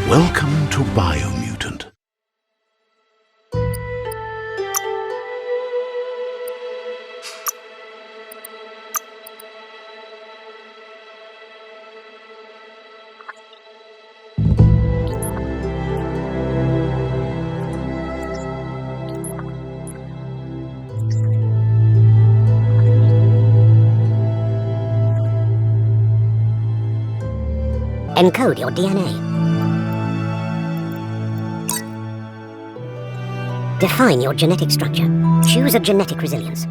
Welcome to Biomutant. Encode your DNA. Define your genetic structure. Choose a genetic resilience.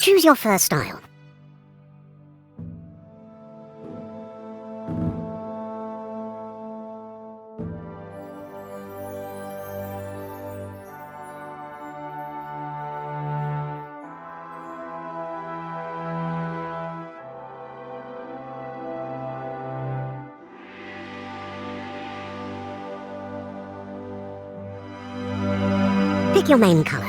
Choose your first style. Pick your main color.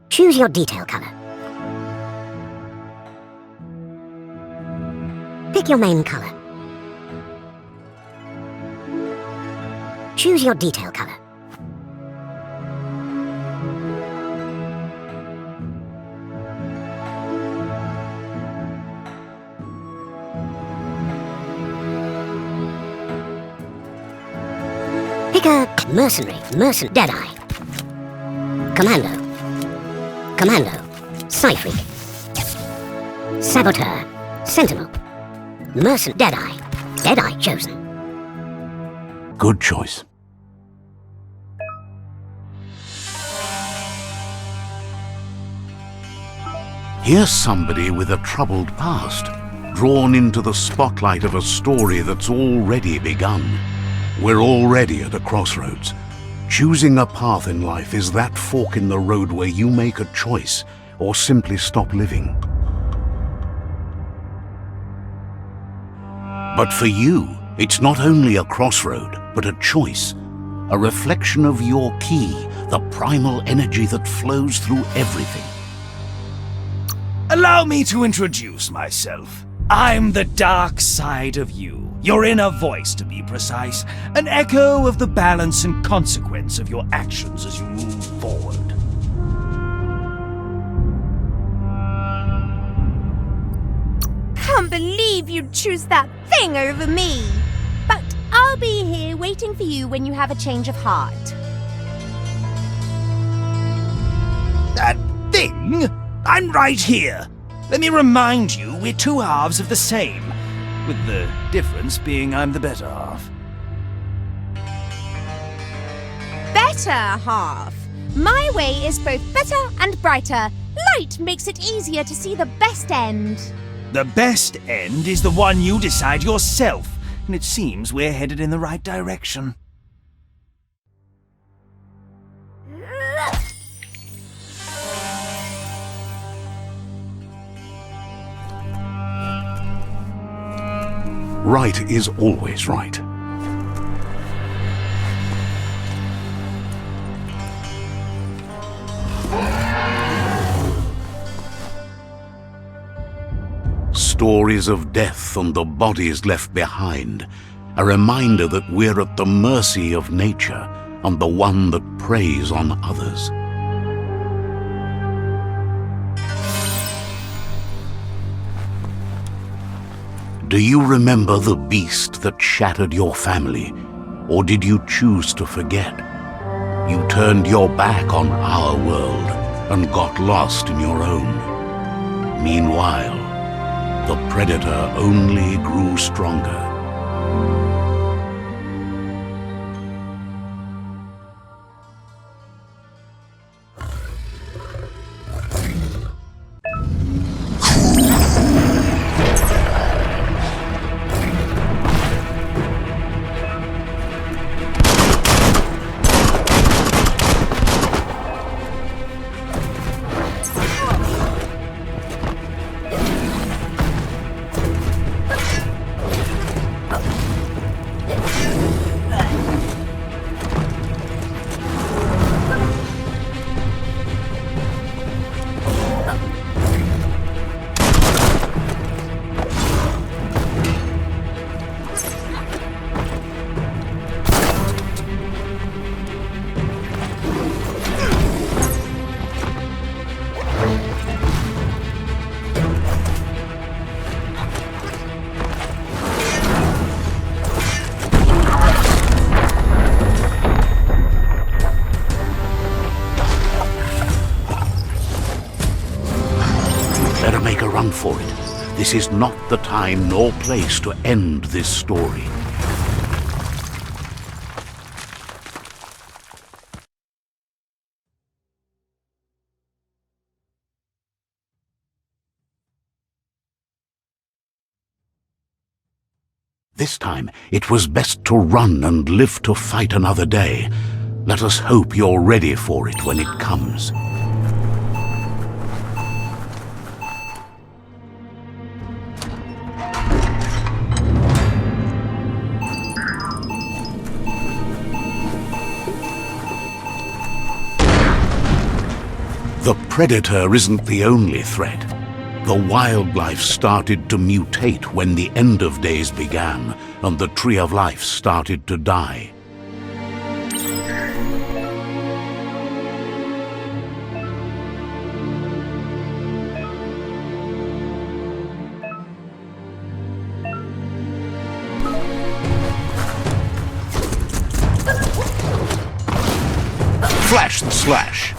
Choose your detail color. Pick your main color. Choose your detail color. Pick a mercenary, Deadeye, Commando, Psyfreak, Saboteur, Sentinel, Deadeye chosen. Good choice. Here's somebody with a troubled past, drawn into the spotlight of a story that's already begun. We're already at a crossroads. Choosing a path in life is that fork in the road where you make a choice or simply stop living. But for you, it's not only a crossroad, but a choice, a reflection of your key, the primal energy that flows through everything. Allow me to introduce myself. I'm the dark side of you. Your inner voice, to be precise, an echo of the balance and consequence of your actions as you move forward. Can't believe you'd choose that thing over me! But I'll be here waiting for you when you have a change of heart. That thing? I'm right here. Let me remind you, we're two halves of the same. With the difference being I'm the better half. Better half. My way is both better and brighter. Light makes it easier to see the best end. The best end is the one you decide yourself, and it seems we're headed in the right direction. Right is always right. Stories of death and the bodies left behind, a reminder that we're at the mercy of nature and the one that preys on others. Do you remember the beast that shattered your family, or did you choose to forget? You turned your back on our world and got lost in your own. Meanwhile, the predator only grew stronger. Better make a run for it. This is not the time nor place to end this story. This time, it was best to run and live to fight another day. Let us hope you're ready for it when it comes. The predator isn't the only threat. The wildlife started to mutate when the end of days began, and the tree of life started to die. Flash the slash!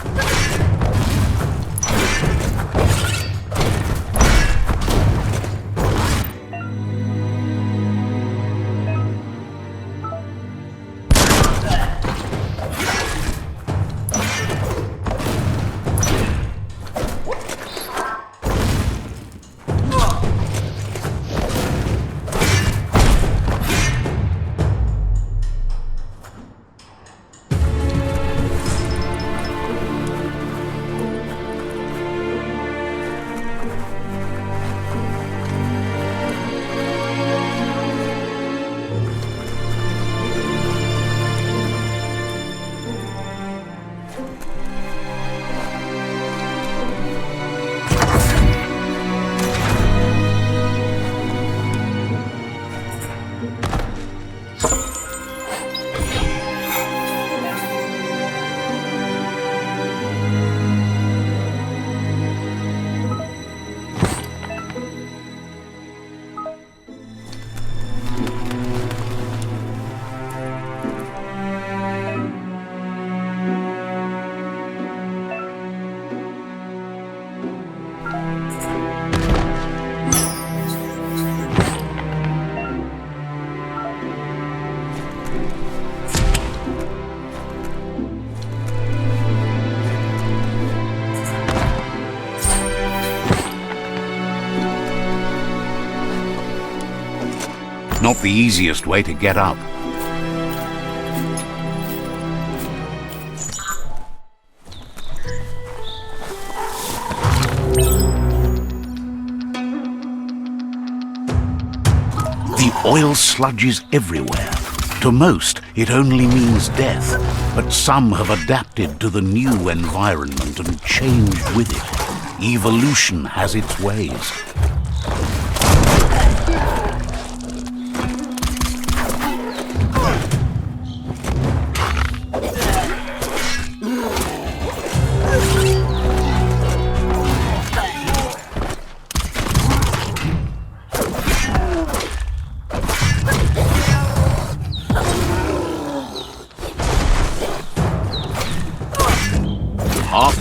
Not the easiest way to get up. The oil sludges everywhere. To most, it only means death, but some have adapted to the new environment and changed with it. Evolution has its ways.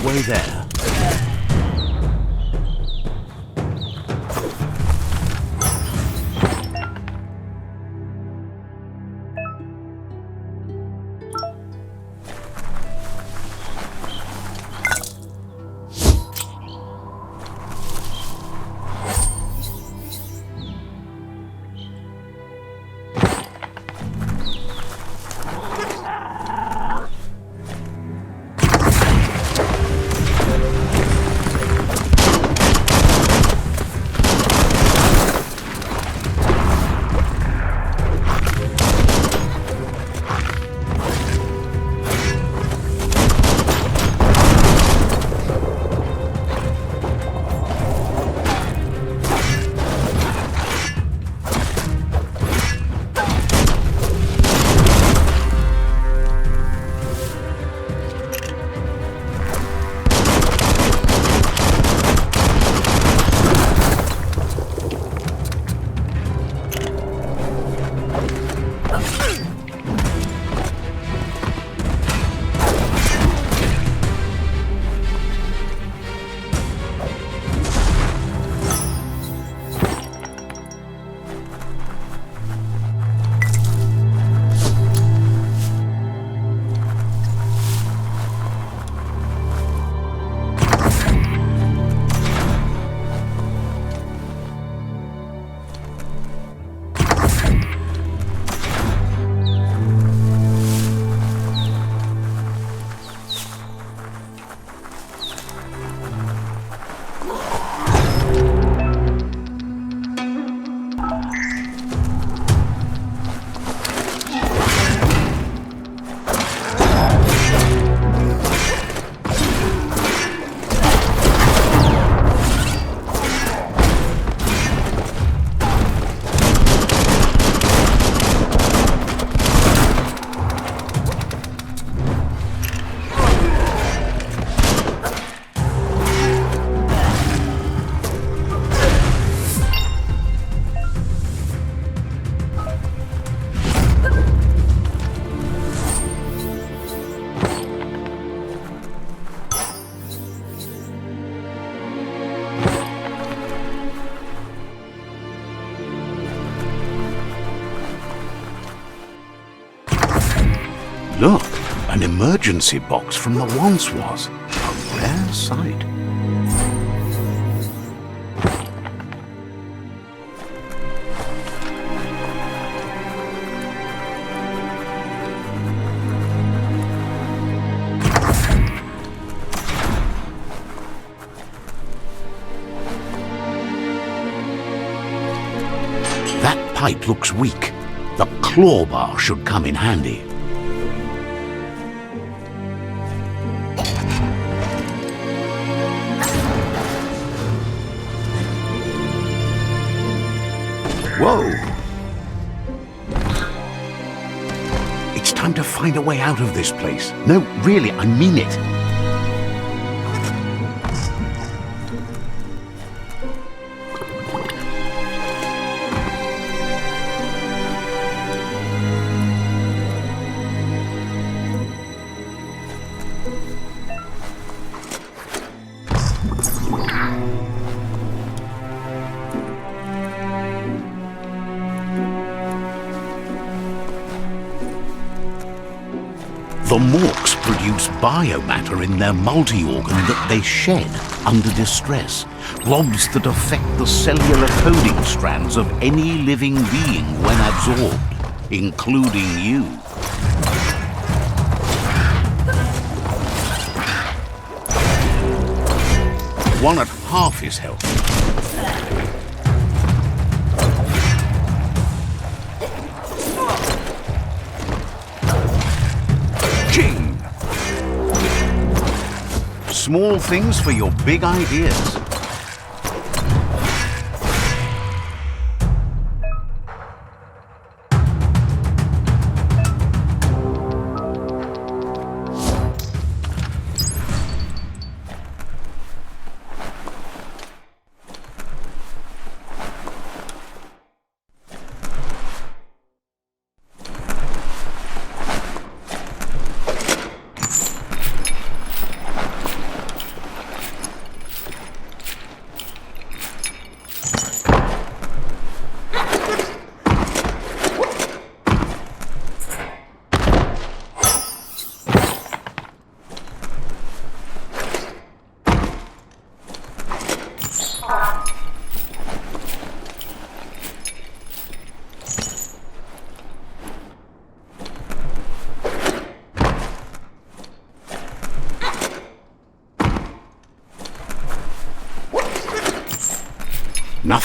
halfway there. Look, an emergency box from the once was. A rare sight. That pipe looks weak. The claw bar should come in handy. Whoa! It's time to find a way out of this place. No, really, I mean it. The morks produce biomatter in their multi-organ that they shed under distress, blobs that affect the cellular coding strands of any living being when absorbed, including you. One at half his health. Small things for your big ideas.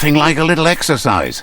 Nothing like a little exercise.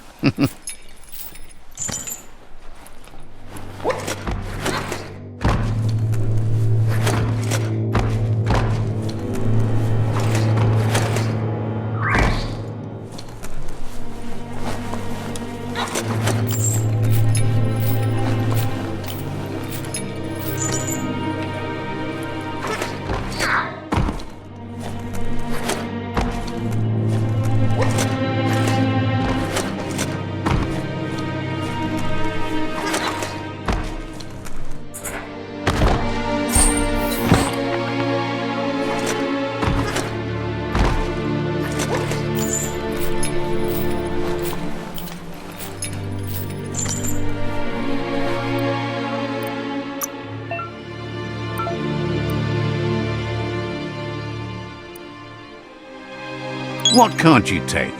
What can't you take?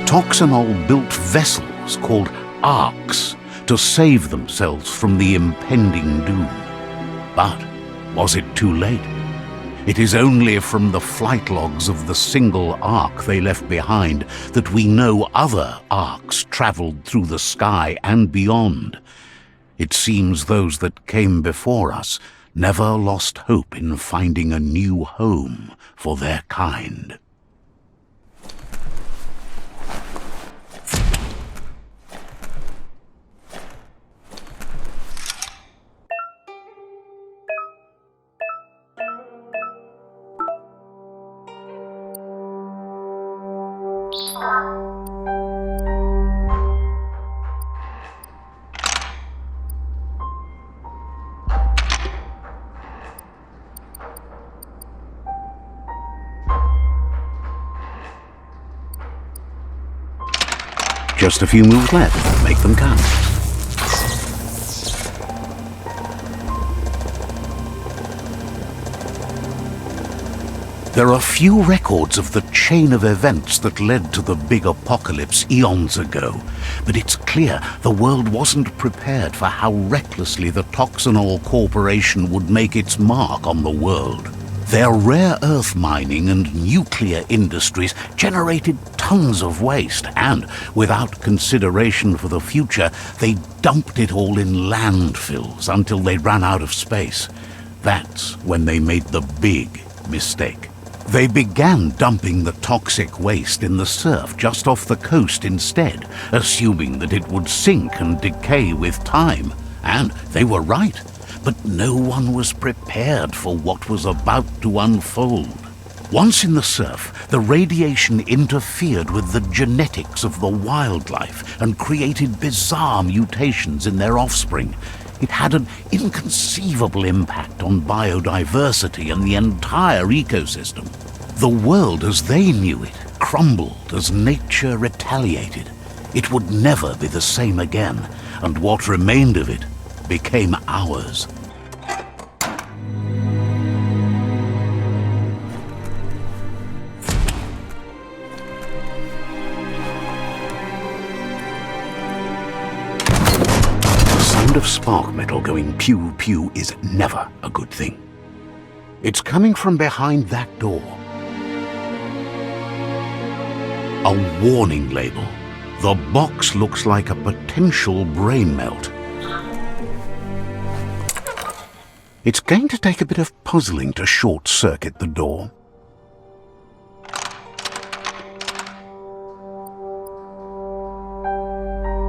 Toxanol built vessels called arks to save themselves from the impending doom. But was it too late? It is only from the flight logs of the single ark they left behind that we know other arks travelled through the sky and beyond. It seems those that came before us never lost hope in finding a new home for their kind. Just a few moves left. Make them count. There are few records of the chain of events that led to the big apocalypse eons ago, but it's clear the world wasn't prepared for how recklessly the Toxanol Corporation would make its mark on the world. Their rare earth mining and nuclear industries generated tons of waste, and, without consideration for the future, they dumped it all in landfills until they ran out of space. That's when they made the big mistake. They began dumping the toxic waste in the surf just off the coast instead, assuming that it would sink and decay with time. And they were right. But no one was prepared for what was about to unfold. Once in the surf, the radiation interfered with the genetics of the wildlife and created bizarre mutations in their offspring. It had an inconceivable impact on biodiversity and the entire ecosystem. The world as they knew it crumbled as nature retaliated. It would never be the same again, and what remained of it became ours. sound of spark metal going pew-pew is never a good thing. It's coming from behind that door. A warning label. The box looks like a potential brain melt. It's going to take a bit of puzzling to short-circuit the door.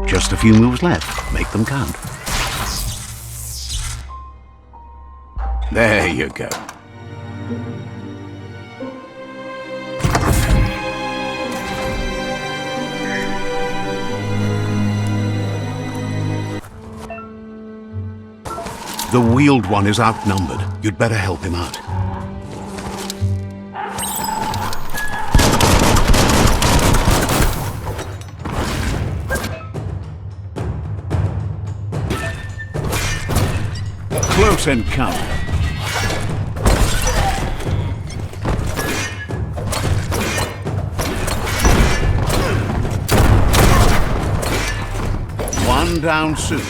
Just a few moves left. Make them count. There you go. The wheeled one is outnumbered. You'd better help him out. Close encounter. One down soon.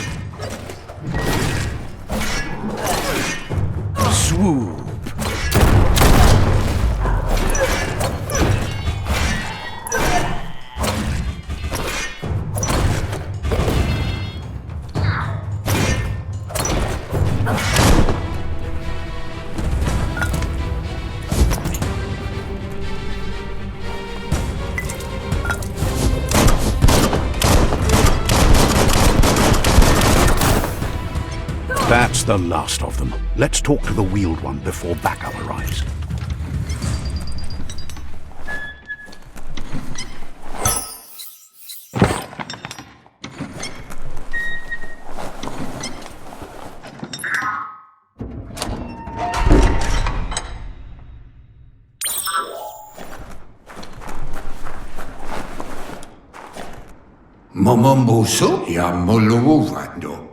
Swoop. That's the last of them. Let's talk to the wheeled one before backup arrives.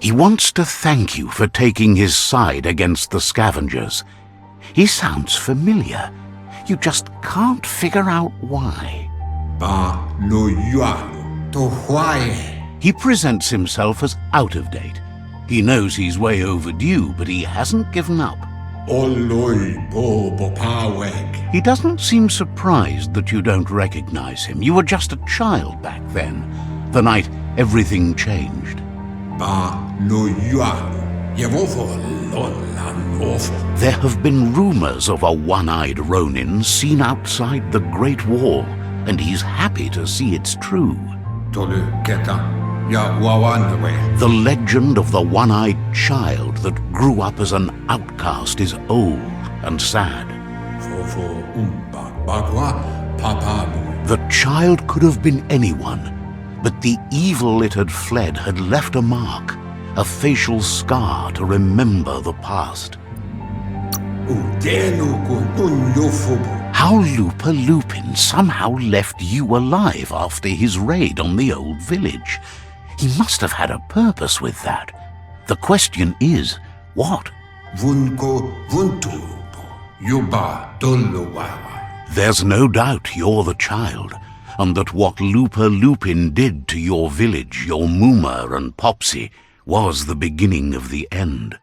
He wants to thank you for taking his side against the scavengers. He sounds familiar. You just can't figure out why. He presents himself as out of date. He knows he's way overdue, but he hasn't given up. He doesn't seem surprised that you don't recognize him. You were just a child back then, the night everything changed. There have been rumors of a one-eyed Ronin seen outside the Great Wall, and he's happy to see it's true. The legend of the one-eyed child that grew up as an outcast is old and sad. The child could have been anyone, but the evil it had fled had left a mark, a facial scar to remember the past. How Lupa Lupin somehow left you alive after his raid on the old village. He must have had a purpose with that. The question is, what? There's no doubt you're the child, and that what Lupa Lupin did to your village, your Muma and Popsy, was the beginning of the end.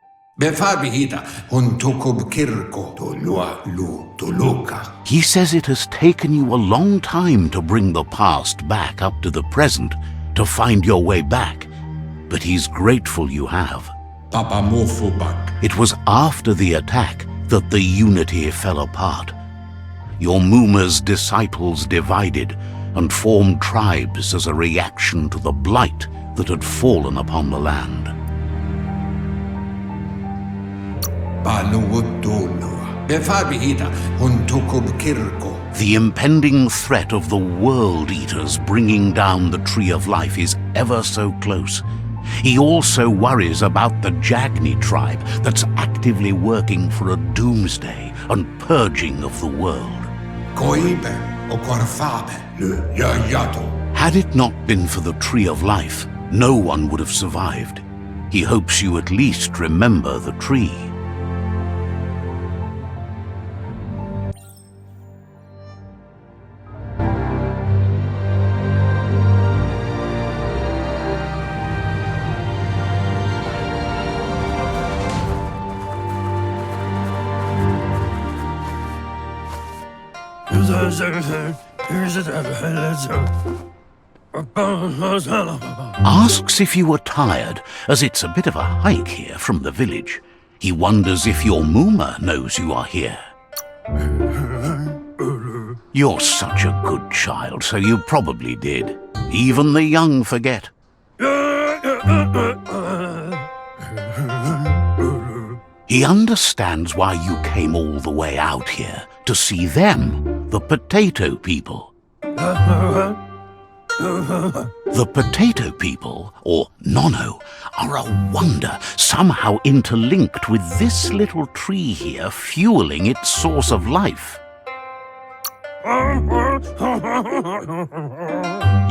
He says it has taken you a long time to bring the past back up to the present, to find your way back, but he's grateful you have. It was after the attack that the unity fell apart. Your Muma's disciples divided and formed tribes as a reaction to the blight that had fallen upon the land. The impending threat of the World Eaters bringing down the Tree of Life is ever so close. He also worries about the Jagni tribe that's actively working for a doomsday and purging of the world. Had it not been for the Tree of Life, no one would have survived. He hopes you at least remember the tree. Asks if you are tired, as it's a bit of a hike here from the village. He wonders if your Mooma knows you are here. You're such a good child, so you probably did. Even the young forget. He understands why you came all the way out here, to see them, the potato people. The potato people, or Nono, are a wonder, somehow interlinked with this little tree here fueling its source of life.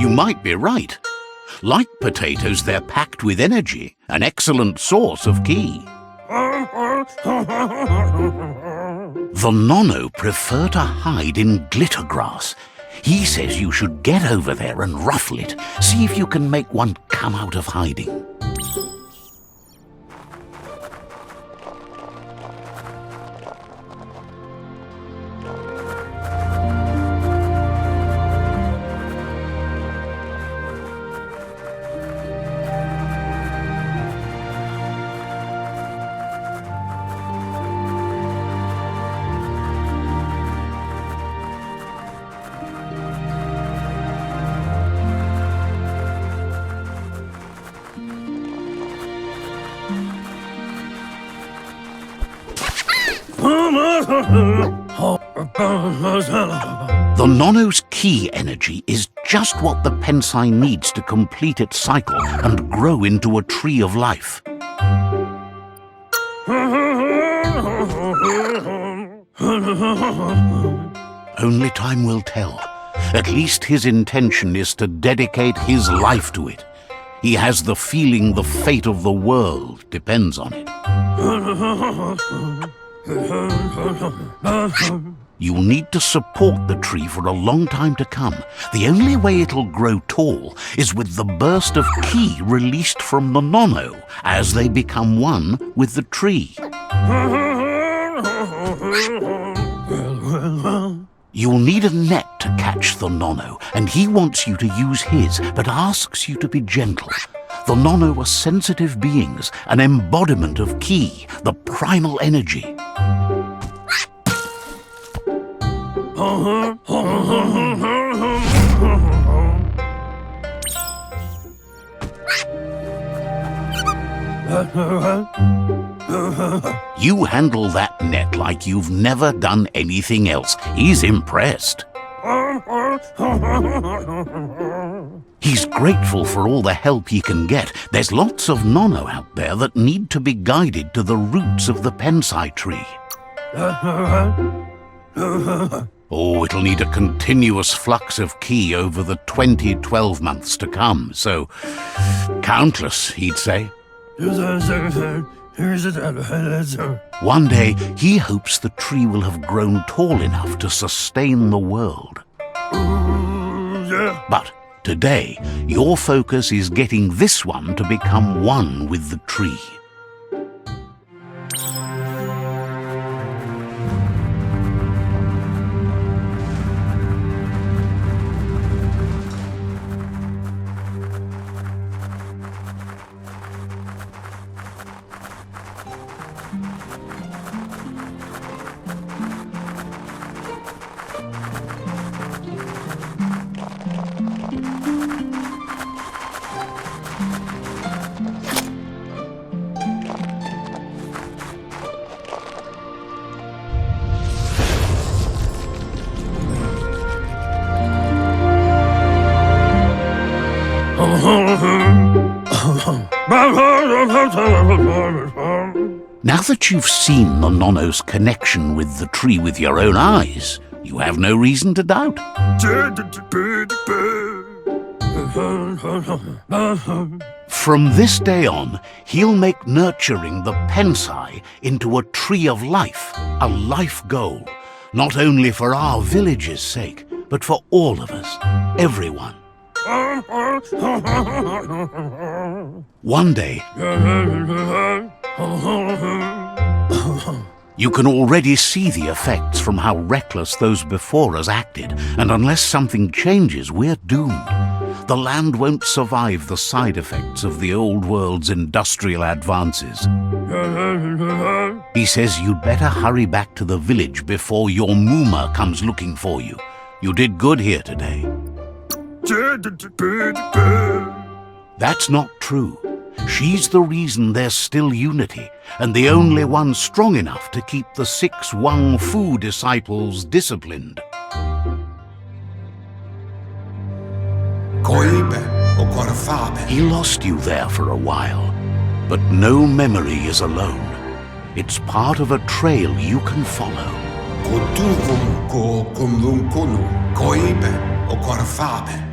You might be right. Like potatoes, they're packed with energy, an excellent source of ki. The Nono prefer to hide in glitter grass. He says you should get over there and ruffle it. See if you can make one come out of hiding. The Nono's ki energy is just what the Pensai needs to complete its cycle and grow into a tree of life. Only time will tell. At least his intention is to dedicate his life to it. He has the feeling the fate of the world depends on it. You'll need to support the tree for a long time to come. The only way it'll grow tall is with the burst of ki released from the Nono as they become one with the tree. You'll need a net to catch the Nono, and he wants you to use his, but asks you to be gentle. The Nono are sensitive beings, an embodiment of ki, the primal energy. You handle that net like you've never done anything else. He's impressed. He's grateful for all the help he can get. There's lots of Nono out there that need to be guided to the roots of the Pensai tree. Oh, it'll need a continuous flux of ki over the 12 months to come, so countless, he'd say. One day, he hopes the tree will have grown tall enough to sustain the world. But today, your focus is getting this one to become one with the tree. Now that you've seen the Nono's connection with the tree with your own eyes, you have no reason to doubt. From this day on, he'll make nurturing the Pensai into a tree of life, a life goal, not only for our village's sake, but for all of us, everyone. One day, You can already see the effects from how reckless those before us acted, and unless something changes, we're doomed. The land won't survive the side effects of the old world's industrial advances. He says you'd better hurry back to the village before your Mooma comes looking for you. You did good here today. That's not true. She's the reason there's still unity, and the only one strong enough to keep the 6 Wang Fu disciples disciplined. He lost you there for a while, but no memory is alone. It's part of a trail you can follow.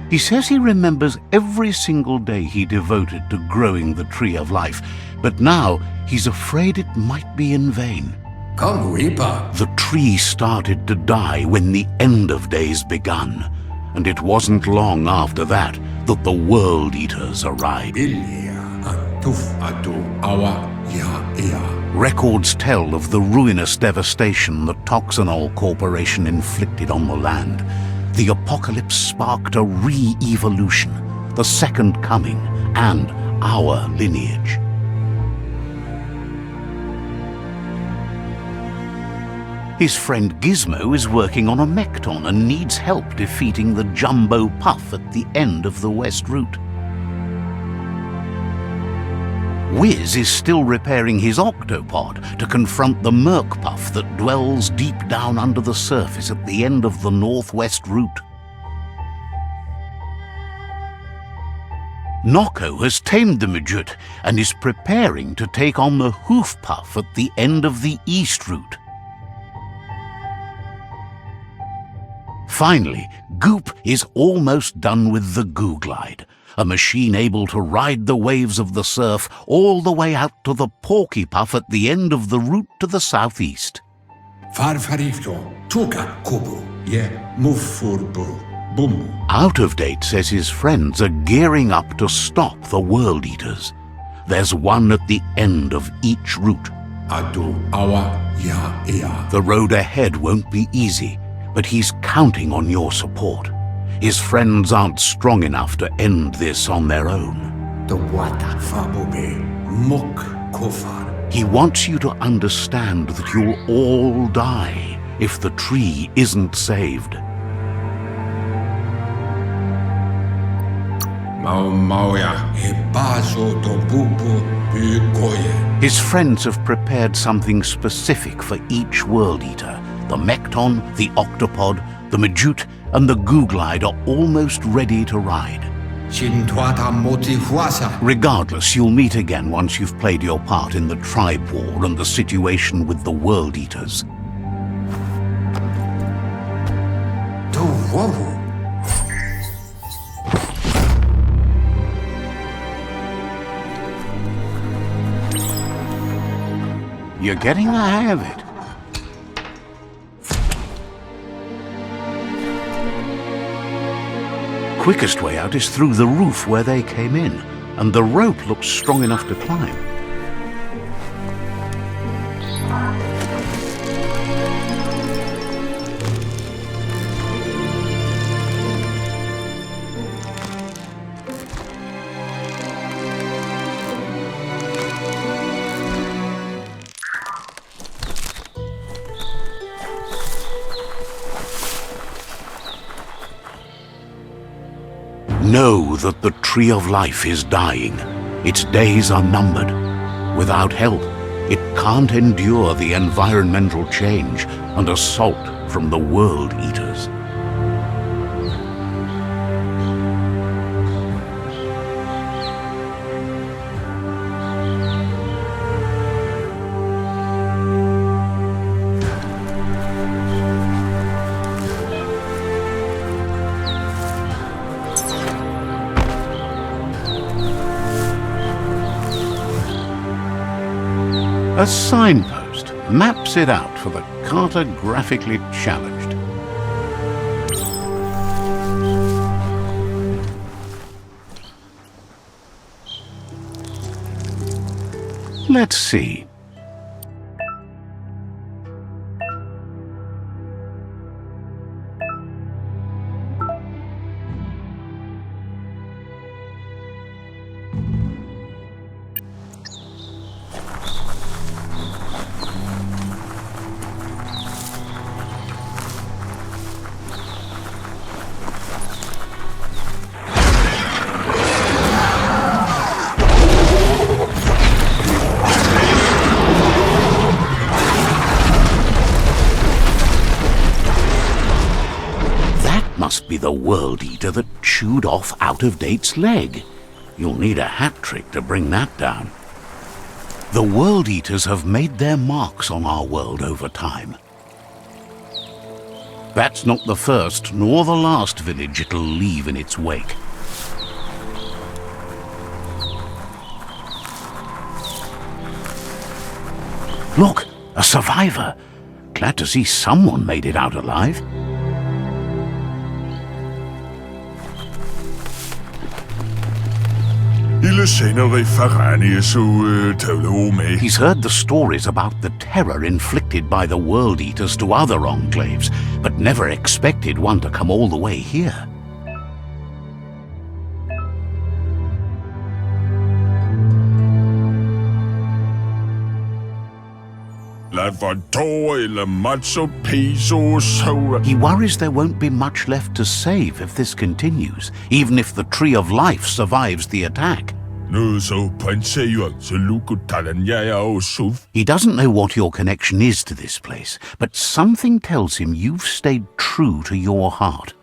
He says he remembers every single day he devoted to growing the Tree of Life, but now he's afraid it might be in vain. The tree started to die when the end of days begun, and it wasn't long after that that the World Eaters arrived. Records tell of the ruinous devastation the Toxanol Corporation inflicted on the land. The apocalypse sparked a re-evolution, the second coming, and our lineage. His friend Gizmo is working on a Mekton and needs help defeating the Jumbo Puff at the end of the West Route. Wiz is still repairing his octopod to confront the Merc Puff that dwells deep down under the surface at the end of the Northwest Route. Noko has tamed the Midget and is preparing to take on the Hoof Puff at the end of the East Route. Finally, Goop is almost done with the Goo Glide, a machine able to ride the waves of the surf all the way out to the Porky Puff at the end of the route to the southeast. Out of Date says his friends are gearing up to stop the World Eaters. There's one at the end of each route. The road ahead won't be easy, but he's counting on your support. His friends aren't strong enough to end this on their own. He wants you to understand that you'll all die if the tree isn't saved. His friends have prepared something specific for each World Eater. The Mekton, the Octopod, the Majute, and the Goo Glide are almost ready to ride. Regardless, you'll meet again once you've played your part in the tribe war and the situation with the World Eaters. You're getting the hang of it. Quickest way out is through the roof where they came in, and the rope looks strong enough to climb. Know that the Tree of Life is dying. Its days are numbered. Without help, it can't endure the environmental change and assault from the World Eaters. A signpost maps it out for the cartographically challenged. Let's see. be the World Eater that chewed off Out-of-Date's leg. You'll need a hat trick to bring that down. The World Eaters have made their marks on our world over time. That's not the first nor the last village it'll leave in its wake. Look, a survivor. Glad to see someone made it out alive. He's heard the stories about the terror inflicted by the World Eaters to other enclaves, but never expected one to come all the way here. He worries there won't be much left to save if this continues, even if the Tree of Life survives the attack. He doesn't know what your connection is to this place, but something tells him you've stayed true to your heart.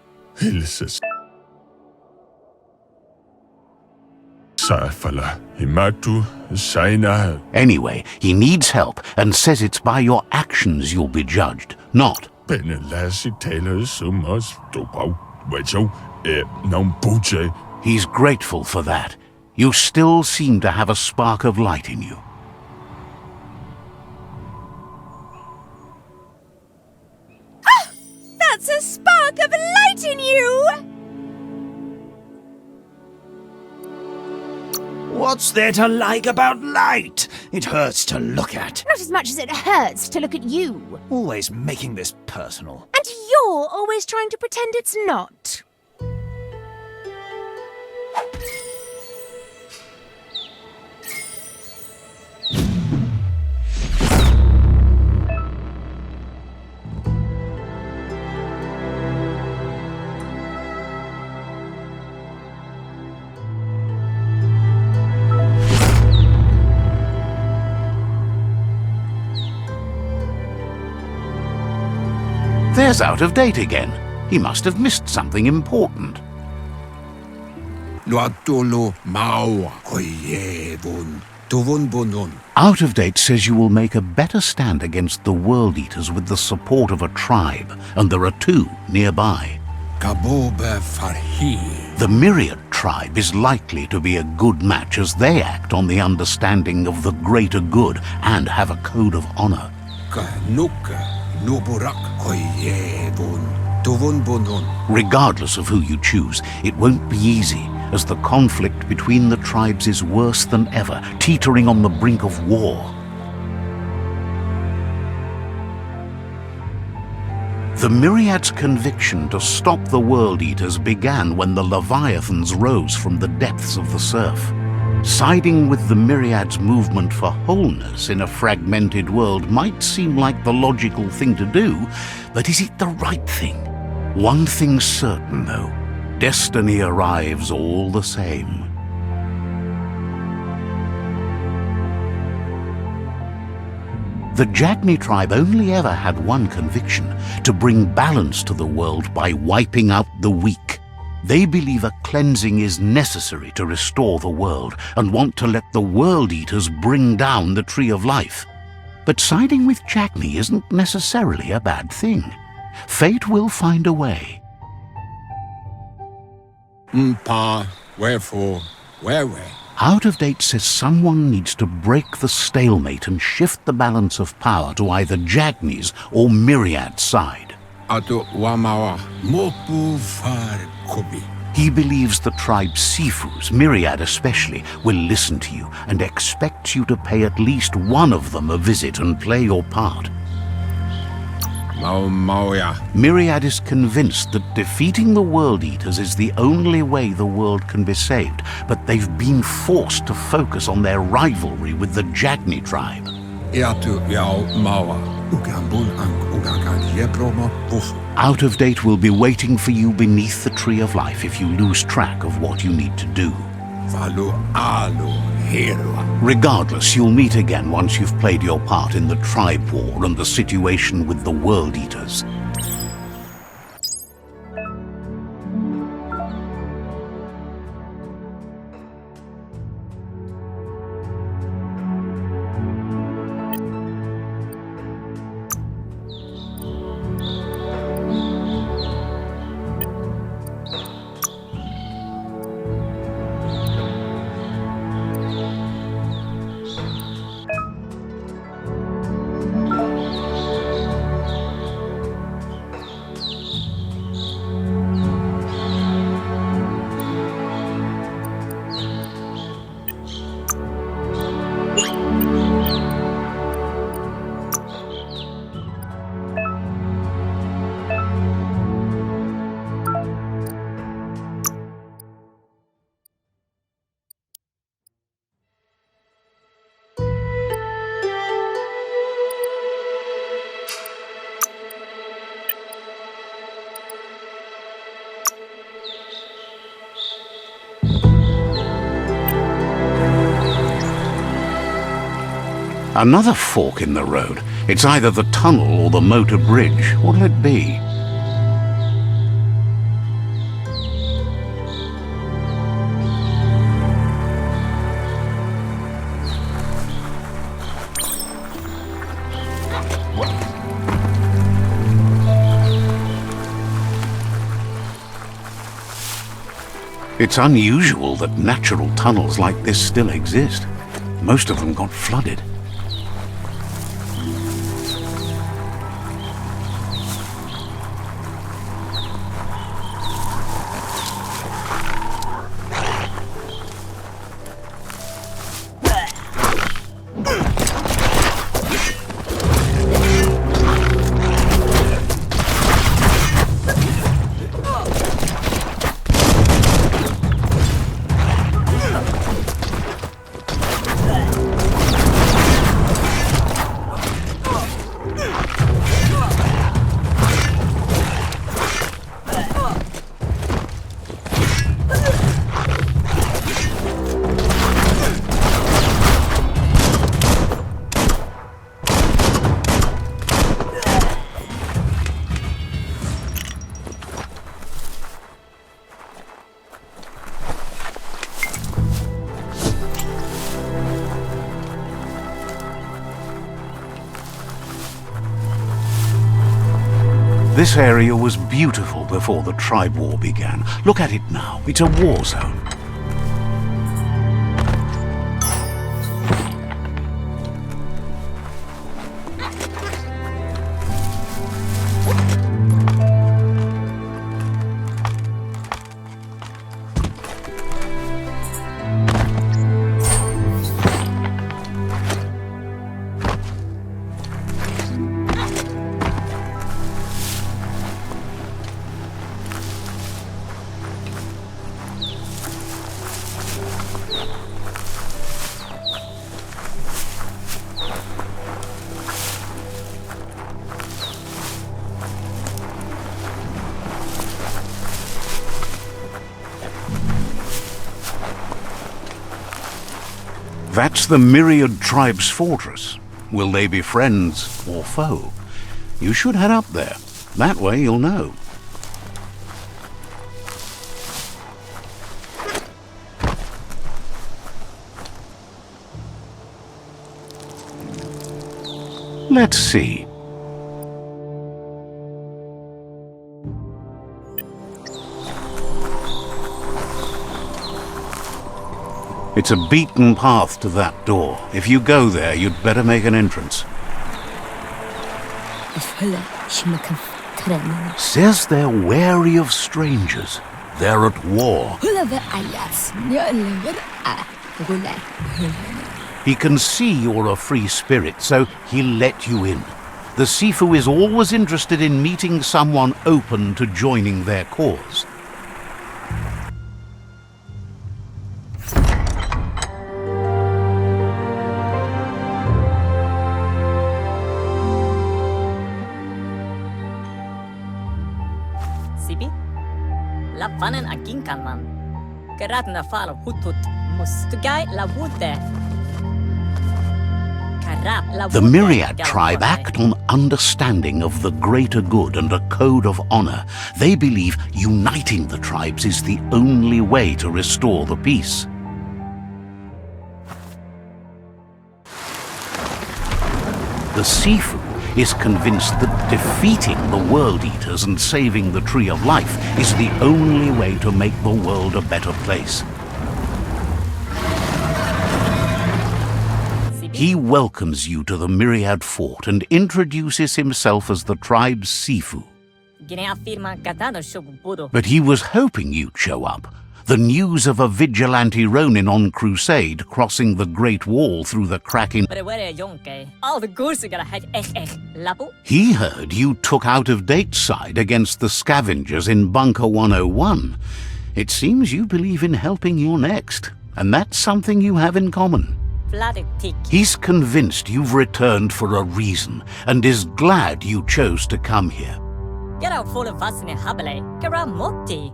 Anyway, he needs help and says it's by your actions you'll be judged, not. He's grateful for that. You still seem to have a spark of light in you. Ah! That's a spark of light in you! What's there to like about light? It hurts to look at. Not as much as it hurts to look at you. Always making this personal. And you're always trying to pretend it's not. There's Out-of-Date again. He must have missed something important. Out-of-Date says you will make a better stand against the World Eaters with the support of a tribe, and there are two nearby. The Myriad tribe is likely to be a good match as they act on the understanding of the greater good and have a code of honor. Regardless of who you choose, it won't be easy, as the conflict between the tribes is worse than ever, teetering on the brink of war. The Myriad's conviction to stop the World Eaters began when the Leviathans rose from the depths of the surf. Siding with the Myriad's movement for wholeness in a fragmented world might seem like the logical thing to do, but is it the right thing? One thing's certain, though. Destiny arrives all the same. The Jagni tribe only ever had one conviction: to bring balance to the world by wiping out the weak. They believe a cleansing is necessary to restore the world and want to let the World Eaters bring down the Tree of Life. But siding with Jagni isn't necessarily a bad thing. Fate will find a way. Wherefore, whereway? Out-of-Date says someone needs to break the stalemate and shift the balance of power to either Jagni's or Myriad's side. He believes the tribe Sifus, Myriad especially, will listen to you and expects you to pay at least one of them a visit and play your part. Myriad is convinced that defeating the World Eaters is the only way the world can be saved, but they've been forced to focus on their rivalry with the Jagni tribe. Out-of-Date will be waiting for you beneath the Tree of Life if you lose track of what you need to do. Regardless, you'll meet again once you've played your part in the tribe war and the situation with the World Eaters. Another fork in the road. It's either the tunnel or the motor bridge. What'll it be? It's unusual that natural tunnels like this still exist. Most of them got flooded. This area was beautiful before the tribe war began. Look at it now. It's a war zone. That's the Myriad Tribe's fortress. Will they be friends or foe? You should head up there. That way you'll know. Let's see. It's a beaten path to that door. If you go there, you'd better make an entrance. Says they're wary of strangers. They're at war. He can see you're a free spirit, so he'll let you in. The Sifu is always interested in meeting someone open to joining their cause. The Myriad tribe act on understanding of the greater good and a code of honor. They believe uniting the tribes is the only way to restore the peace. The Sifu is convinced that defeating the World Eaters and saving the Tree of Life is the only way to make the world a better place. He welcomes you to the Myriad Fort and introduces himself as the tribe's Sifu. But he was hoping you'd show up. The news of a vigilante Ronin on crusade crossing the Great Wall through the crack in... He heard you took out-of-date side against the scavengers in Bunker 101. It seems you believe in helping your next, and that's something you have in common. He's convinced you've returned for a reason, and is glad you chose to come here.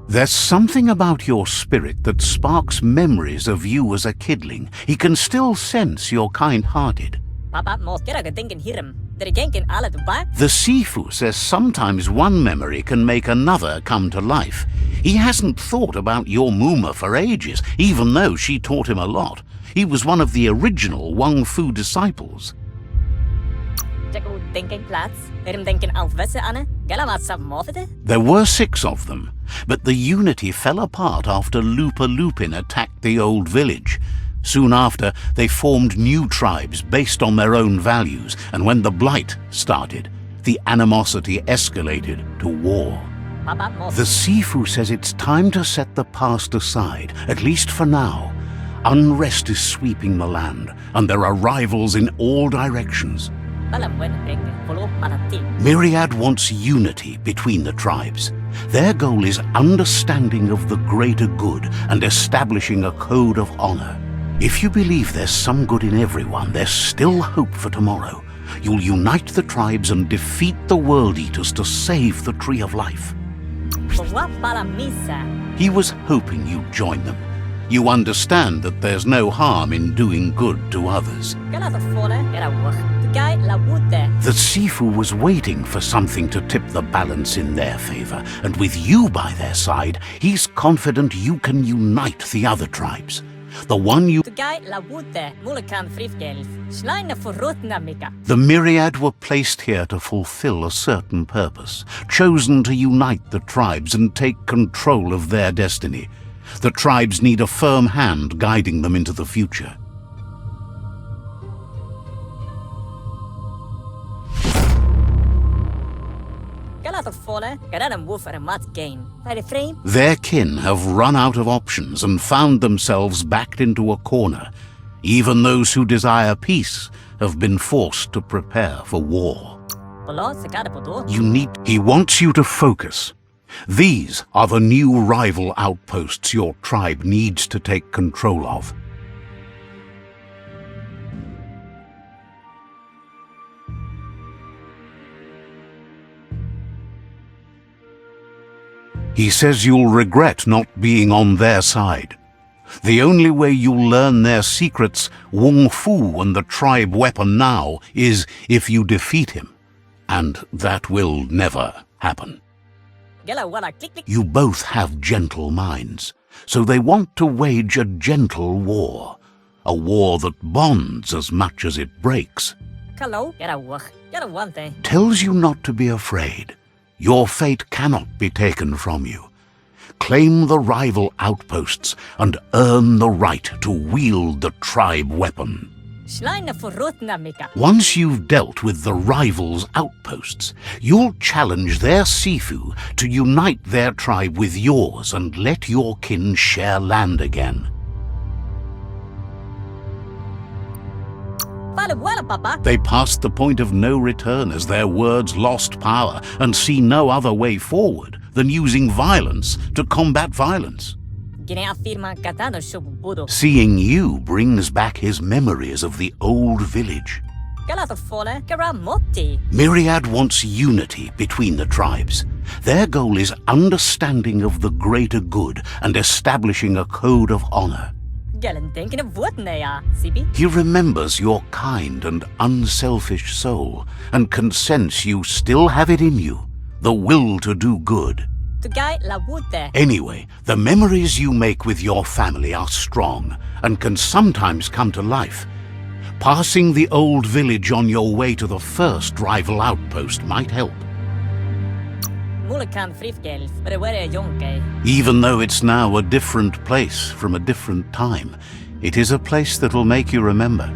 There's something about your spirit that sparks memories of you as a kidling. He can still sense you're kind-hearted. Papa most kera denken hiram. Der genken alle to back. The Sifu says sometimes one memory can make another come to life. He hasn't thought about your Muma for ages, even though she taught him a lot. He was one of the original Wang Fu disciples. Jago denken plaats. Hiram denken aufwesse Anne. Gela wat sab morfete? There were 6 of them, but the unity fell apart after Lupa Lupin attacked the old village. Soon after, they formed new tribes based on their own values, and when the Blight started, the animosity escalated to war. Papa most. The Sifu says it's time to set the past aside, at least for now. Unrest is sweeping the land, and there are rivals in all directions. Balam wen denken follow manati. Myriad wants unity between the tribes. Their goal is understanding of the greater good and establishing a code of honor. If you believe there's some good in everyone, there's still hope for tomorrow. You'll unite the tribes and defeat the World Eaters to save the Tree of Life. What balam misa? He was hoping you'd join them. You understand that there's no harm in doing good to others. Gela to fole era wach. The guy la wood there. The Sifu was waiting for something to tip the balance in their favor, and with you by their side, he's confident you can unite the other tribes. The one you... The guy la wood there. Mulekan frifgelf. Schleine for rotna mika. The Myriad were placed here to fulfill a certain purpose, chosen to unite the tribes and take control of their destiny. The tribes need a firm hand guiding them into the future. Gela to fole. Garan woof er mat gain. By the frame. Their kin have run out of options and found themselves backed into a corner. Even those who desire peace have been forced to prepare for war. Polo se kada puto. He wants you to focus. These are the new rival outposts your tribe needs to take control of. He says you'll regret not being on their side. The only way you'll learn their secrets, Wung Fu and the tribe weapon now, is if you defeat him. And that will never happen. Gela wala click click. You both have gentle minds, so they want to wage a gentle war. A war that bonds as much as it breaks. Hello. Era wach. Gela one thing. Tells you not to be afraid. Your fate cannot be taken from you. Claim the rival outposts and earn the right to wield the tribe weapon. Schleine for rotna mika. Once you've dealt with the rivals' outposts, you'll challenge their Sifu to unite their tribe with yours and let your kin share land again. Wala papa. They passed the point of no return as their words lost power and see no other way forward than using violence to combat violence. Gine afirma katano shubudo. Seeing you brings back his memories of the old village. Gela to fole. Kara motti. Myriad wants unity between the tribes. Their goal is understanding of the greater good and establishing a code of honor. Gelen denken of what nea. Sibi. He remembers your kind and unselfish soul and can sense you still have it in you, the will to do good. The guy la wood there. Anyway, the memories you make with your family are strong and can sometimes come to life. Passing the old village on your way to the first rival outpost might help. Mulekan frifgelf. But where yonke. Even though it's now a different place from a different time, it is a place that will make you remember.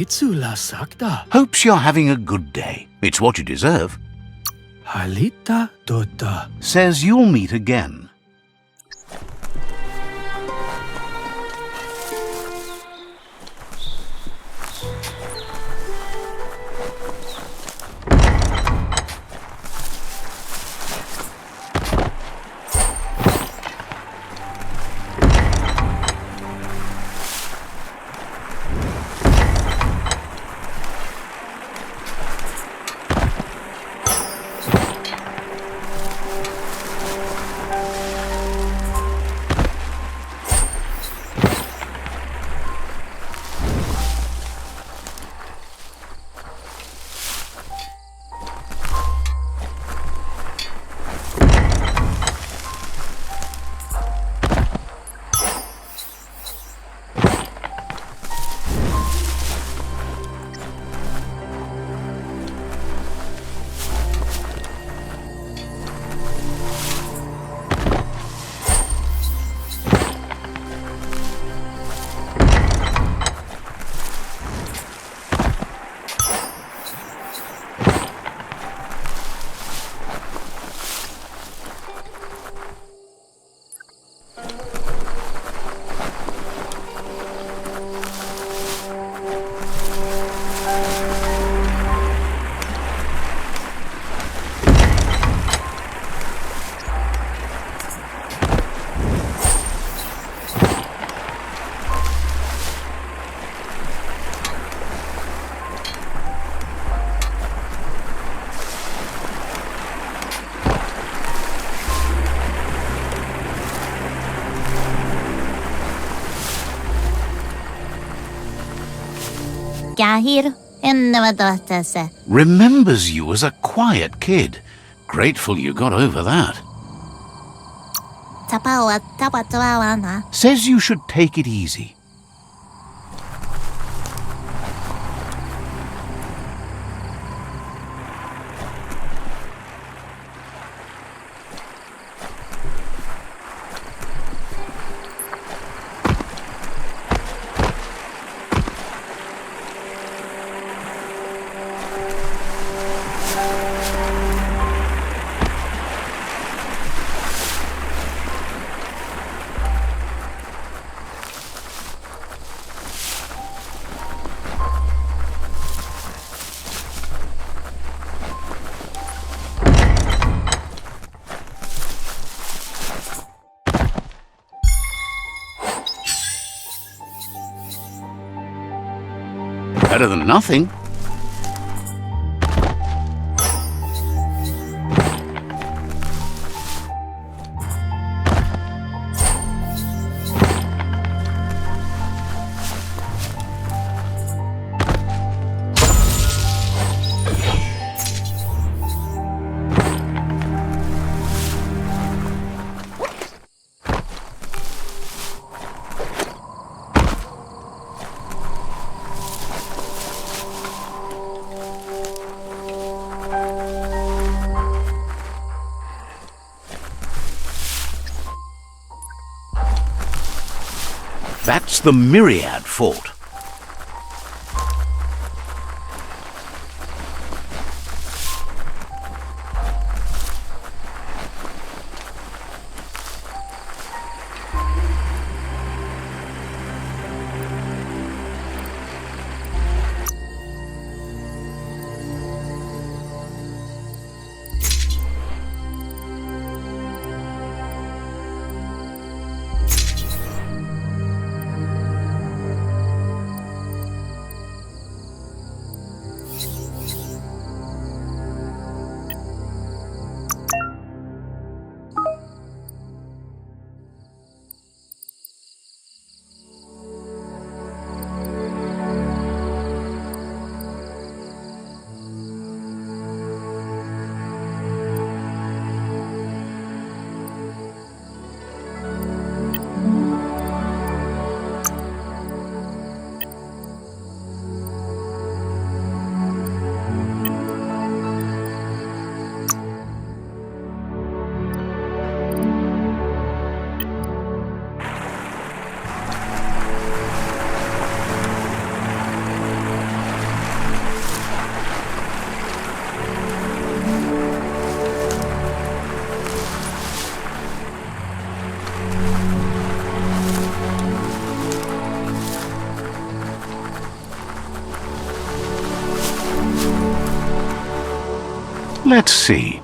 Halitsula sakta. Hopes you're having a good day. It's what you deserve. Halita tota. Says you'll meet again. Gahir Ennamadotase. Remembers you as a quiet kid. Grateful you got over that. Tapawa Tapatawana. Says you should take it easy. Better than nothing. That's the Myriad Fort. Let's see.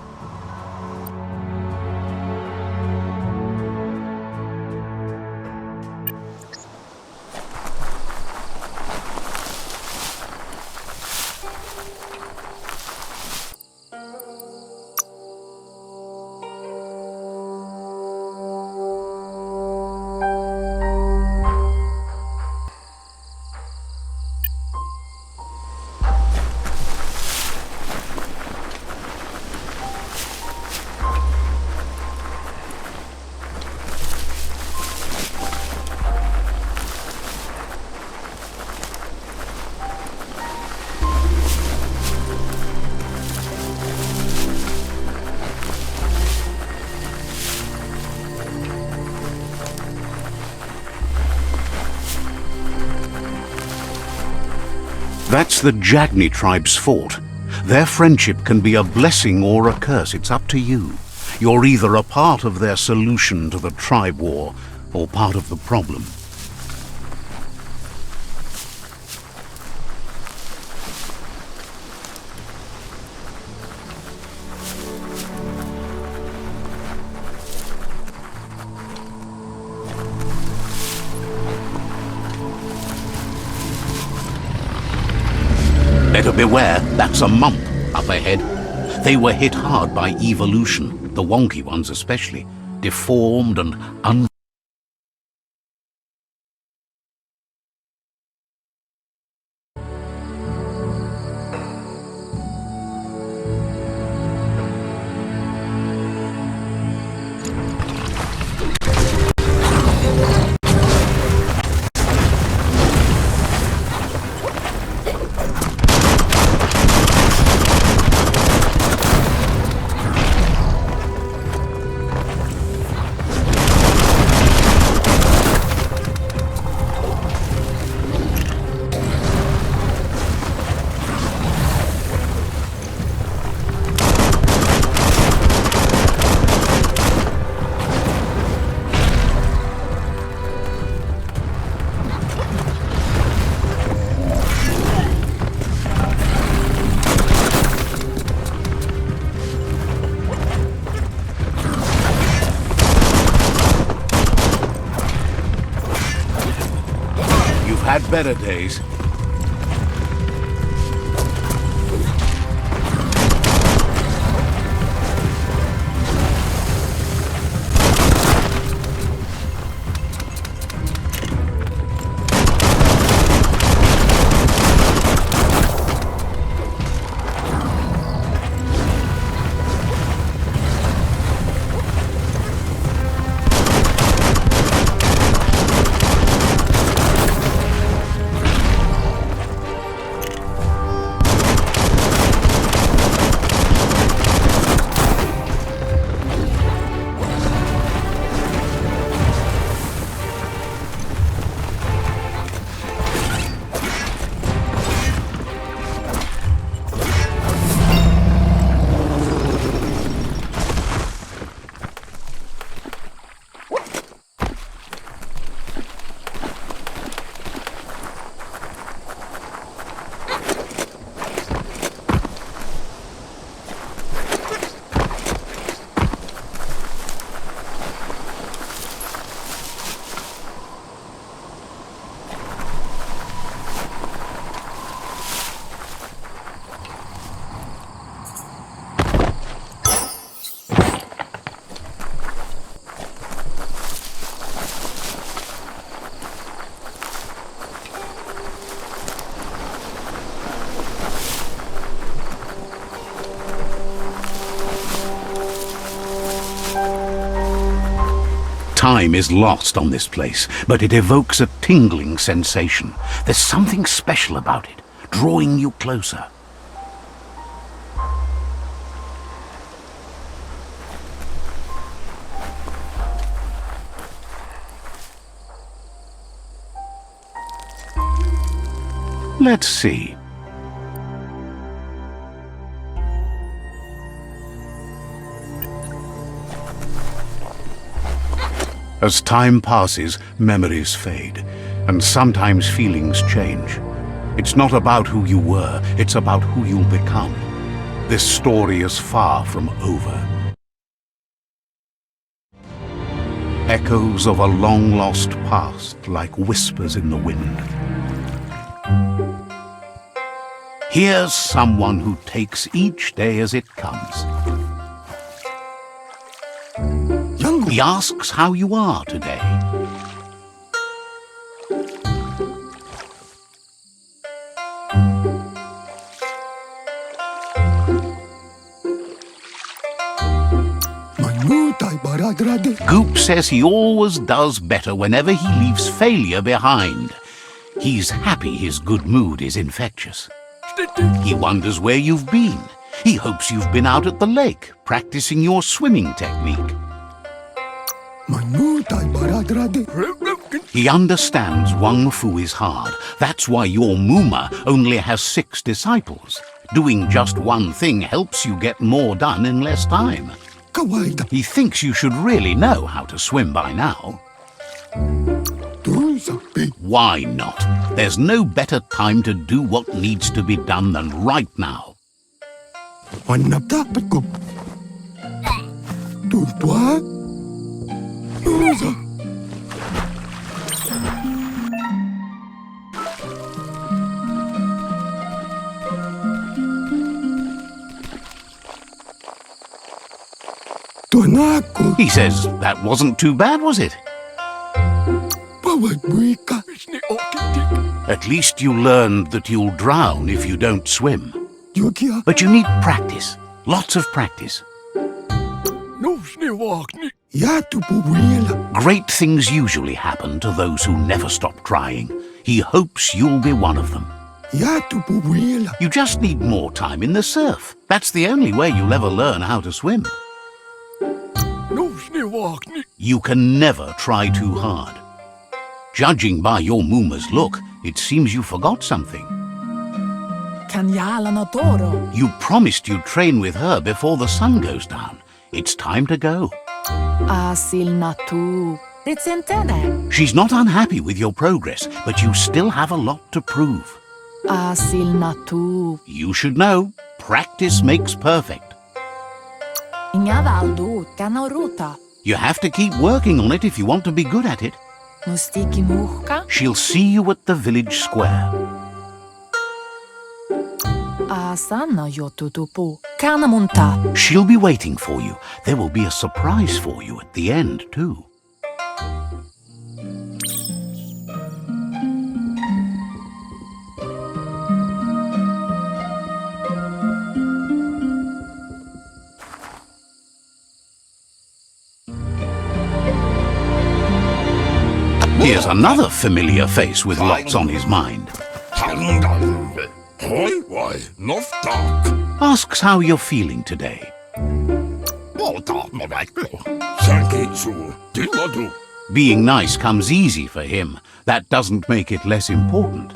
That's the Jagni tribe's fort. Their friendship can be a blessing or a curse. It's up to you. You're either a part of their solution to the tribe war or part of the problem. Better beware, that's a mump up ahead. They were hit hard by evolution, the wonky ones especially, deformed and had better days. Time is lost on this place, but it evokes a tingling sensation. There's something special about it, drawing you closer. Let's see. As time passes, memories fade, and sometimes feelings change. It's not about who you were, it's about who you'll become. This story is far from over. Echoes of a long-lost past like whispers in the wind. Here's someone who takes each day as it comes. He asks how you are today. Goop says he always does better whenever he leaves failure behind. He's happy his good mood is infectious. He wonders where you've been. He hopes you've been out at the lake, practicing your swimming technique. He understands Wang Fu is hard. That's why your Muma only has 6 disciples. Doing just one thing helps you get more done in less time. He thinks you should really know how to swim by now. Why not? There's no better time to do what needs to be done than right now. He says, that wasn't too bad, was it? At least you learned that you'll drown if you don't swim. But you need practice. Lots of practice. Great things usually happen to those who never stop trying. He hopes you'll be one of them. You just need more time in the surf. That's the only way you'll ever learn how to swim. You can never try too hard. Judging by your Muma's look, it seems you forgot something. You promised you'd train with her before the sun goes down. It's time to go. She's not unhappy with your progress, but you still have a lot to prove. You should know, practice makes perfect. You have to keep working on it if you want to be good at it. She'll see you at the village square. She'll be waiting for you. There will be a surprise for you at the end, too. Here's another familiar face with lots on his mind. Asks how you're feeling today. Being nice comes easy for him. That doesn't make it less important.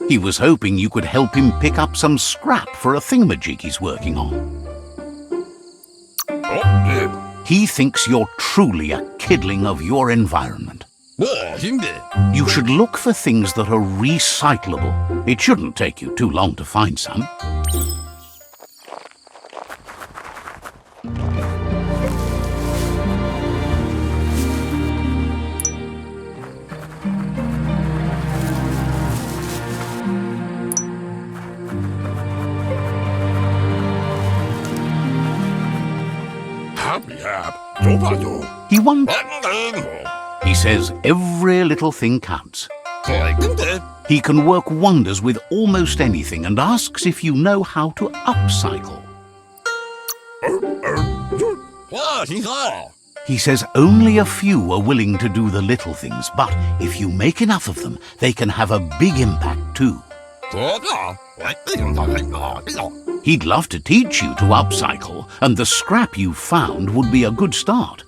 He was hoping you could help him pick up some scrap for a thingamajig he's working on. He thinks you're truly a kidling of your environment. You should look for things that are recyclable. It shouldn't take you too long to find some. He wonders. He says every little thing counts. He can work wonders with almost anything and asks if you know how to upcycle. He says only a few are willing to do the little things, but if you make enough of them, they can have a big impact too. He'd love to teach you to upcycle, and the scrap you found would be a good start.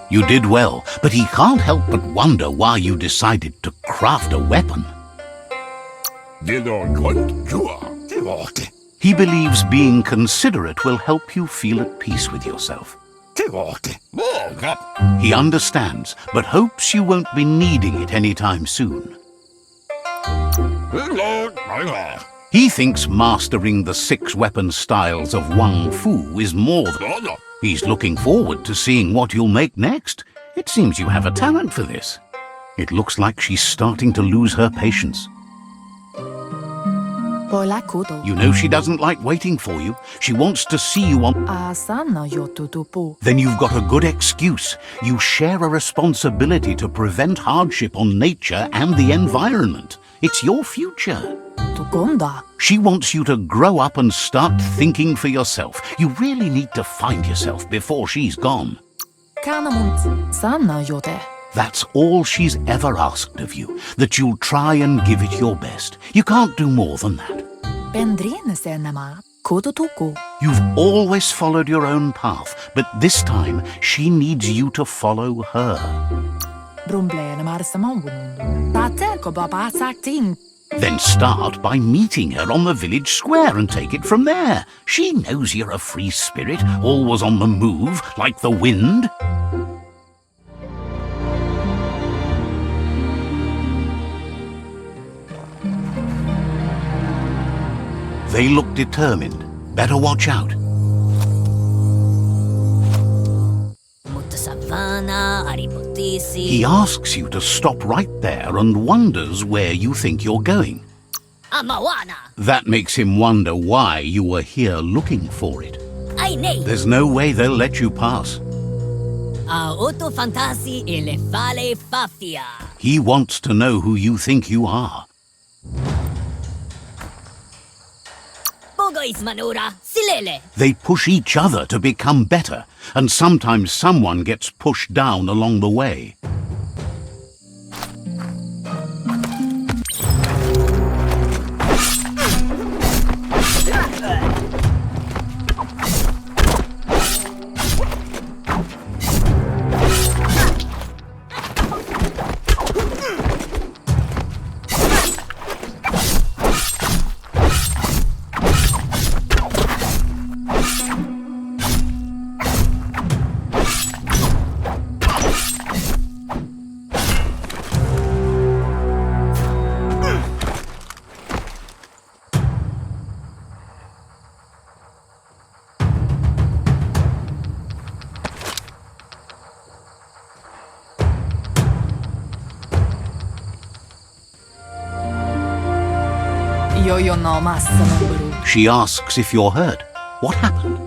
You did well, but he can't help but wonder why you decided to craft a weapon. He believes being considerate will help you feel at peace with yourself. He understands, but hopes you won't be needing it anytime soon. He thinks mastering the 6 weapon styles of Wang Fu is more than... He's looking forward to seeing what you'll make next. It seems you have a talent for this. It looks like she's starting to lose her patience. You know she doesn't like waiting for you. She wants to see you on... Then you've got a good excuse. You share a responsibility to prevent hardship on nature and the environment. It's your future. She wants you to grow up and start thinking for yourself. You really need to find yourself before she's gone. That's all she's ever asked of you, that you'll try and give it your best. You can't do more than that. You've always followed your own path, but this time she needs you to follow her. Then start by meeting her on the village square and take it from there. She knows you're a free spirit, always on the move, like the wind. They look determined. Better watch out. He asks you to stop right there and wonders where you think you're going. That makes him wonder why you were here looking for it. There's no way they'll let you pass. He wants to know who you think you are. They push each other to become better, and sometimes someone gets pushed down along the way. She asks if you're hurt. What happened?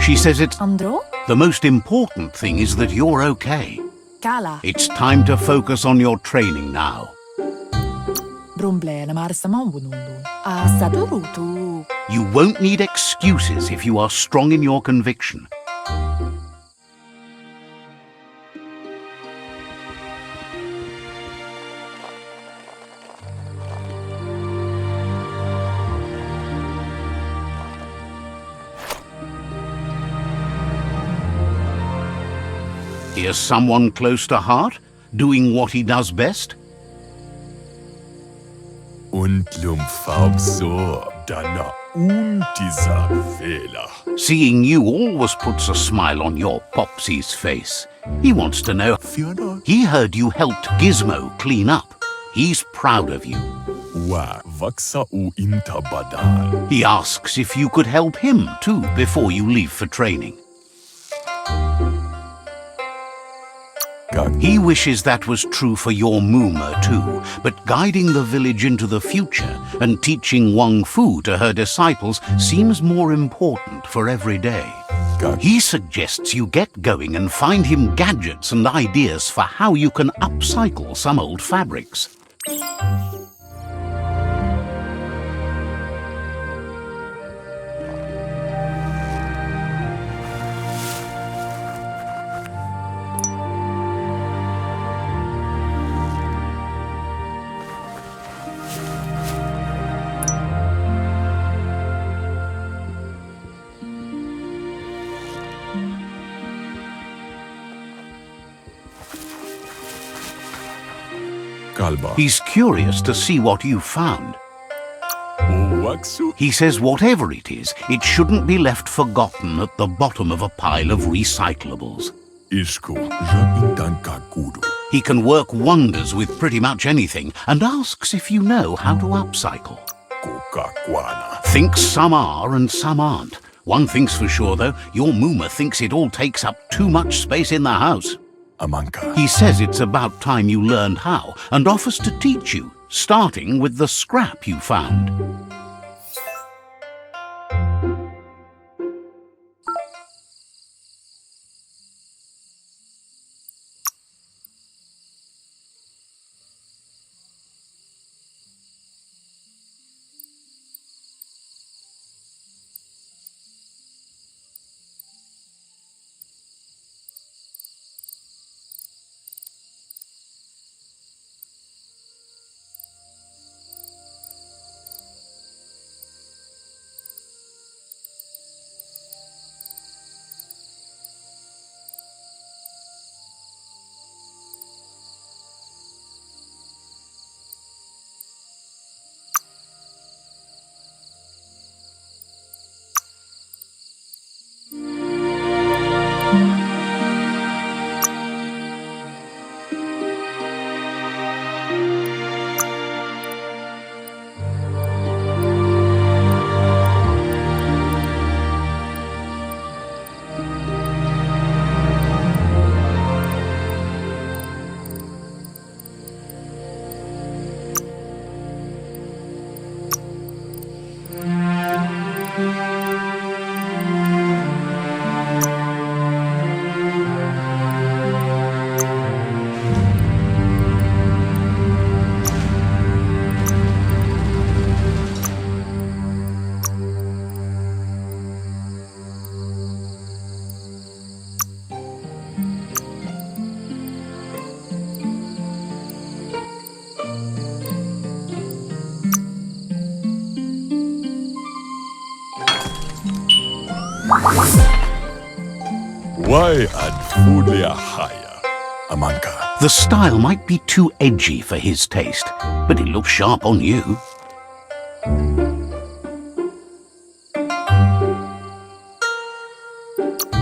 She says it's... The most important thing is that you're okay. It's time to focus on your training now. You won't need excuses if you are strong in your conviction. Here's someone close to heart, doing what he does best. Seeing you always puts a smile on your Popsy's face. He wants to know. He heard you helped Gizmo clean up. He's proud of you. He asks if you could help him too before you leave for training. He wishes that was true for your Moomer too, but guiding the village into the future and teaching Wang Fu to her disciples seems more important for every day. He suggests you get going and find him gadgets and ideas for how you can upcycle some old fabrics. Kalba. He's curious to see what you found. Uwaksu. He says whatever it is, it shouldn't be left forgotten at the bottom of a pile of recyclables. Isku. Jabintanka kudu. He can work wonders with pretty much anything and asks if you know how to upcycle. Kukakwana. Thinks some are and some aren't. One thing's for sure, though, your Mooma thinks it all takes up too much space in the house. Amanka. He says it's about time you learned how and offers to teach you, starting with the scrap you found. Why ad fulia haya? Amanka. The style might be too edgy for his taste, but it looks sharp on you.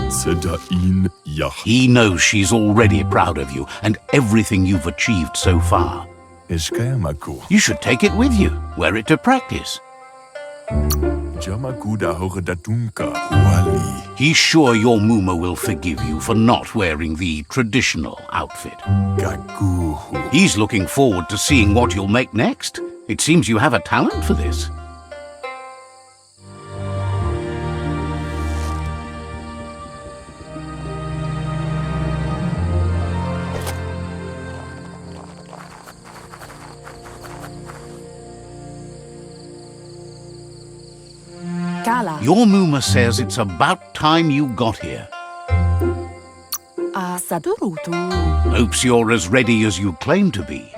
Sedain yah. He knows she's already proud of you and everything you've achieved so far. Eskayamaku. You should take it with you, wear it to practice. Jamakuda horedatunka wali. He's sure your Mooma will forgive you for not wearing the traditional outfit. Gaguhu. He's looking forward to seeing what you'll make next. It seems you have a talent for this. Your Mooma says it's about time you got here. Hopes you're as ready as you claim to be.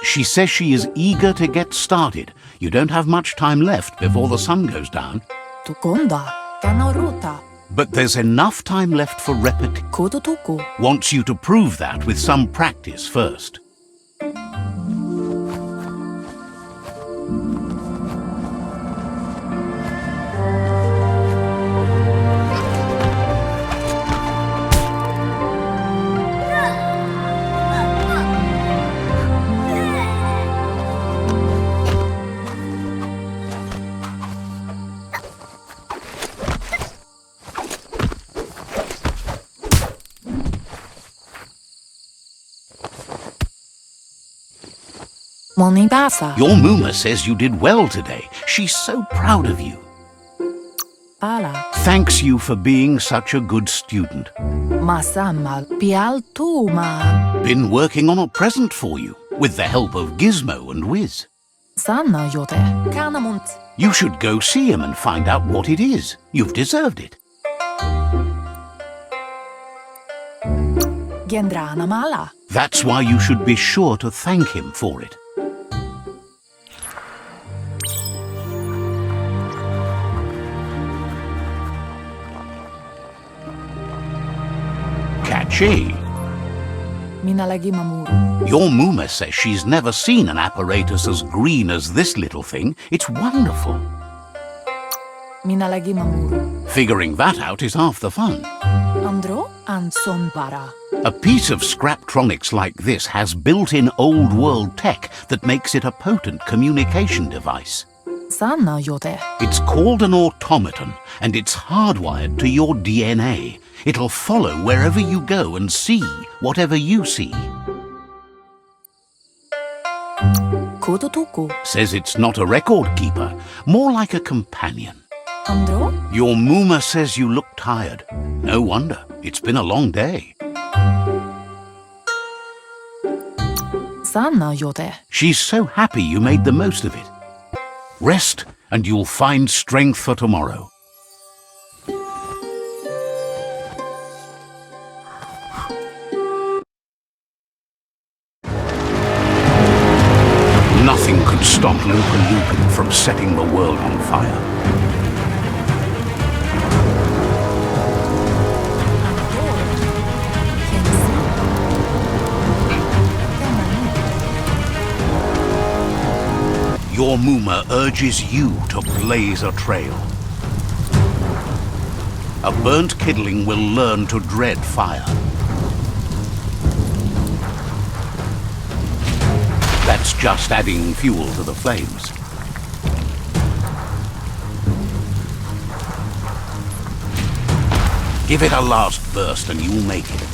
She says she is eager to get started. You don't have much time left before the sun goes down. But there's enough time left for repetition. Wants you to prove that with some practice first. Your Mooma says you did well today. She's so proud of you. Thanks you for being such a good student. Been working on a present for you, with the help of Gizmo and Wiz. You should go see him and find out what it is. You've deserved it. That's why you should be sure to thank him for it. Catchy. Minä lagi mamuru. Your Muma says she's never seen an apparatus as green as this little thing. It's wonderful. Minä lagi mamuru. Figuring that out is half the fun. Andro anson bara. A piece of Scraptronics like this has built-in old-world tech that makes it a potent communication device. Sana jote. It's called an automaton, and it's hardwired to your DNA. It'll follow wherever you go and see whatever you see. Kototuku. Says it's not a record keeper, more like a companion. Andro? Your Muma says you look tired. No wonder. It's been a long day. Sana jote. She's so happy you made the most of it. Rest, and you'll find strength for tomorrow. Nothing could stop Lupa Lupin from setting the world on fire. Your Muma urges you to blaze a trail. A burnt kidling will learn to dread fire. That's just adding fuel to the flames. Give it a last burst and you'll make it.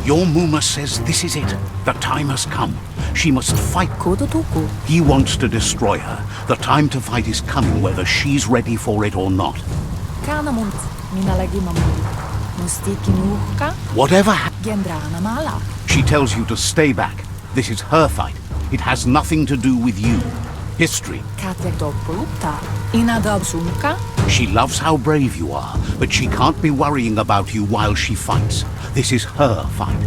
Your Muma says this is it. The time has come. She must fight. Kototuku. He wants to destroy her. The time to fight is coming, whether she's ready for it or not. Kanamunt. Minä lagi mamuru. Mustiki nuhka. Whatever Gendrana mala. she tells you to stay back. This is her fight. It has nothing to do with you. History. Katvektoppulutta. Inadabsunka. She loves how brave you are, but she can't be worrying about you while she fights. This is her fight.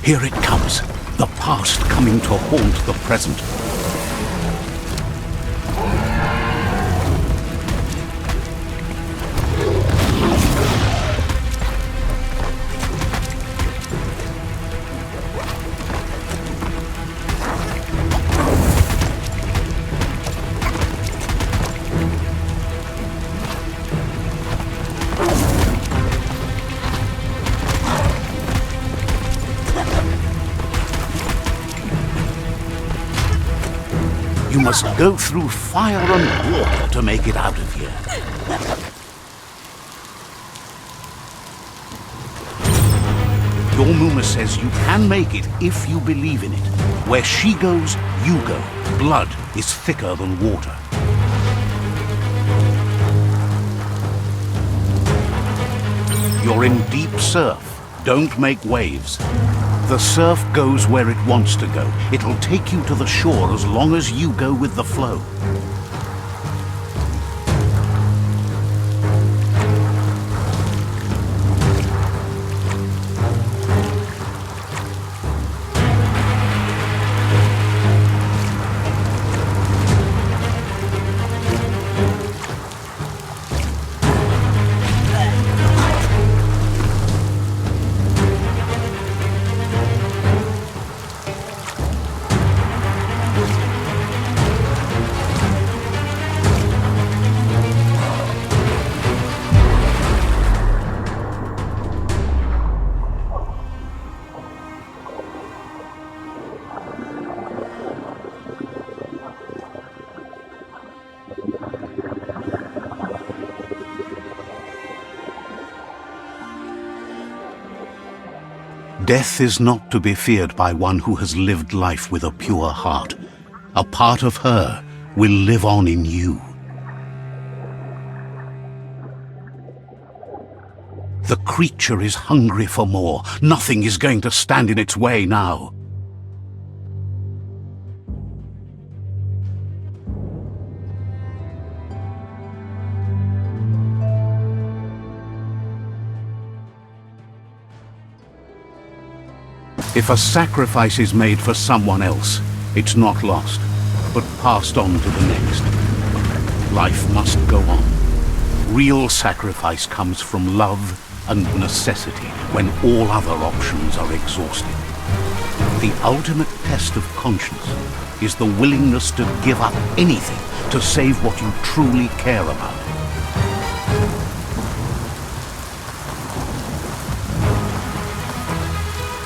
Here it comes. The past coming to haunt the present. You must go through fire and water to make it out of here. Your Muma says you can make it if you believe in it. Where she goes, you go. Blood is thicker than water. You're in deep surf. Don't make waves. The surf goes where it wants to go. It'll take you to the shore as long as you go with the flow. Death is not to be feared by one who has lived life with a pure heart. A part of her will live on in you. The creature is hungry for more. Nothing is going to stand in its way now. If a sacrifice is made for someone else, it's not lost, but passed on to the next. Life must go on. Real sacrifice comes from love and necessity when all other options are exhausted. The ultimate test of conscience is the willingness to give up anything to save what you truly care about.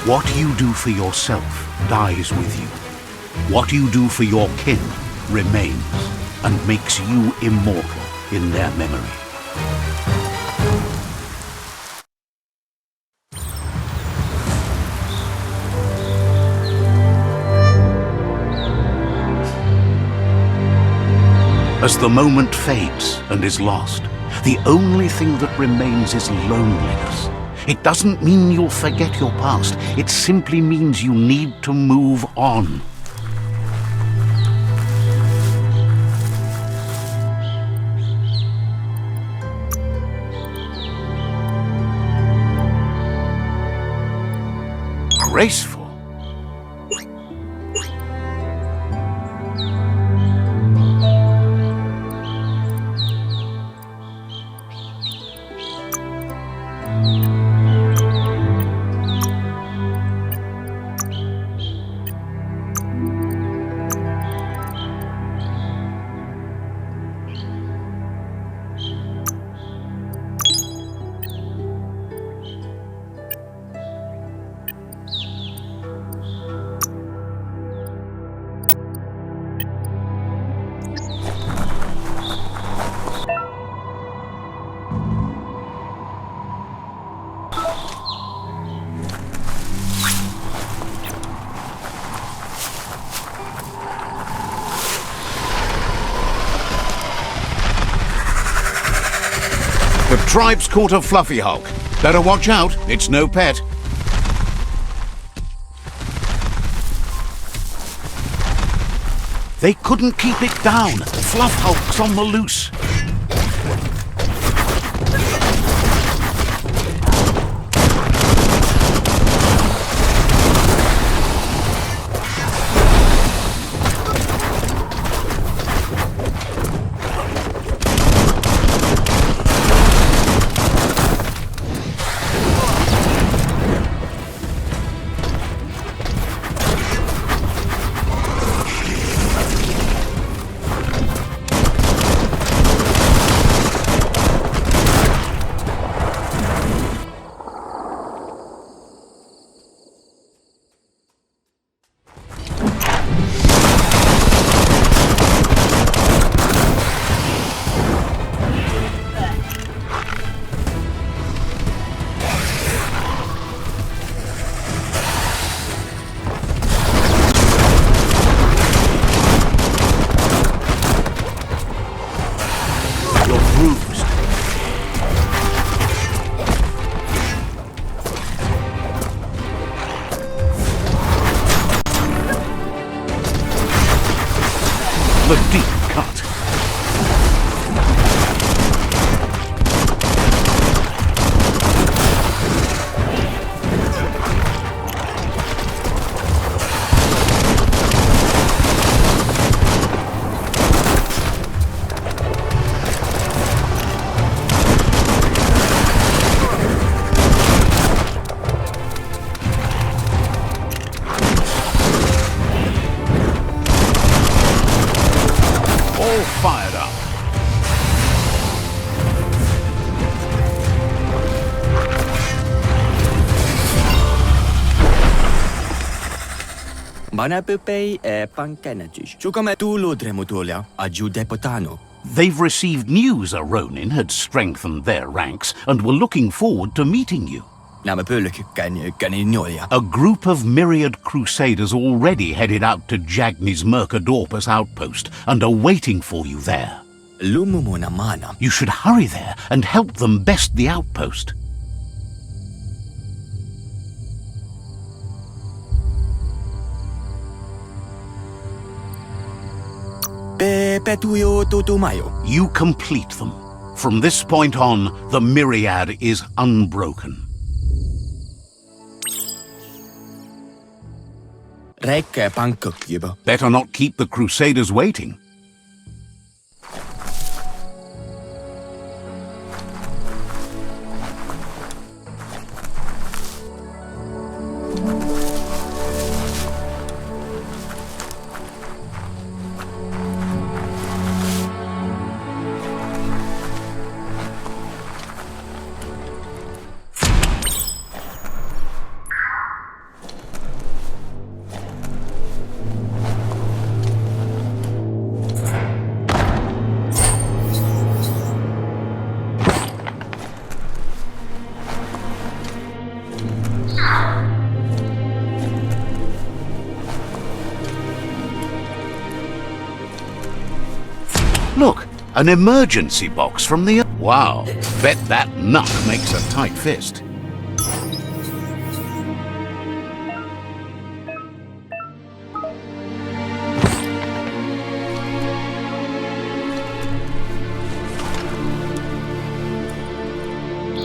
What you do for yourself dies with you. What you do for your kin remains and makes you immortal in their memory. As the moment fades and is lost, the only thing that remains is loneliness. It doesn't mean you'll forget your past. It simply means you need to move on. Graceful. The tribe's caught a fluffy hulk. Better watch out, it's no pet. They couldn't keep it down. Fluff hulk's on the loose. The deep cut. All fired up. Manapupei e pankenetish. Chukame tulo dremutolia aju depotano. They've received news a Ronin had strengthened their ranks and were looking forward to meeting you. A group of myriad crusaders already headed out to Jagni's Mercadorpus outpost and are waiting for you there. You should hurry there and help them best the outpost. You complete them. From this point on, the myriad is unbroken. Räcker pankokkiba. Better not keep the Crusaders waiting. Look, an emergency box from the... Wow, bet that nut makes a tight fist.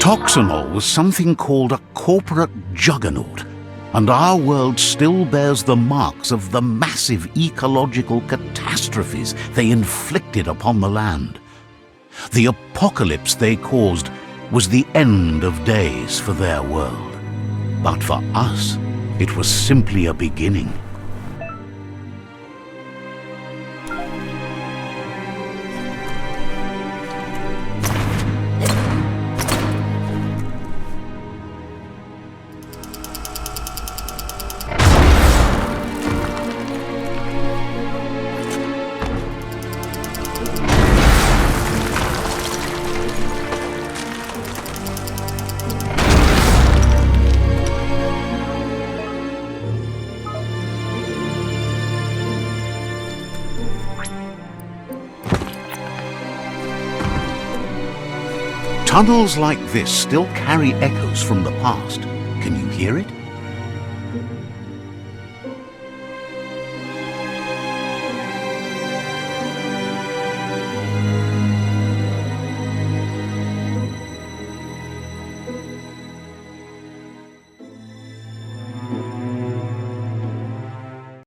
Toxanol was something called a corporate juggernaut, and our world still bears the marks of the massive ecological catastrophes they inflicted upon the land. The apocalypse they caused was the end of days for their world. But for us, it was simply a beginning. Tunnels like this still carry echoes from the past. Can you hear it?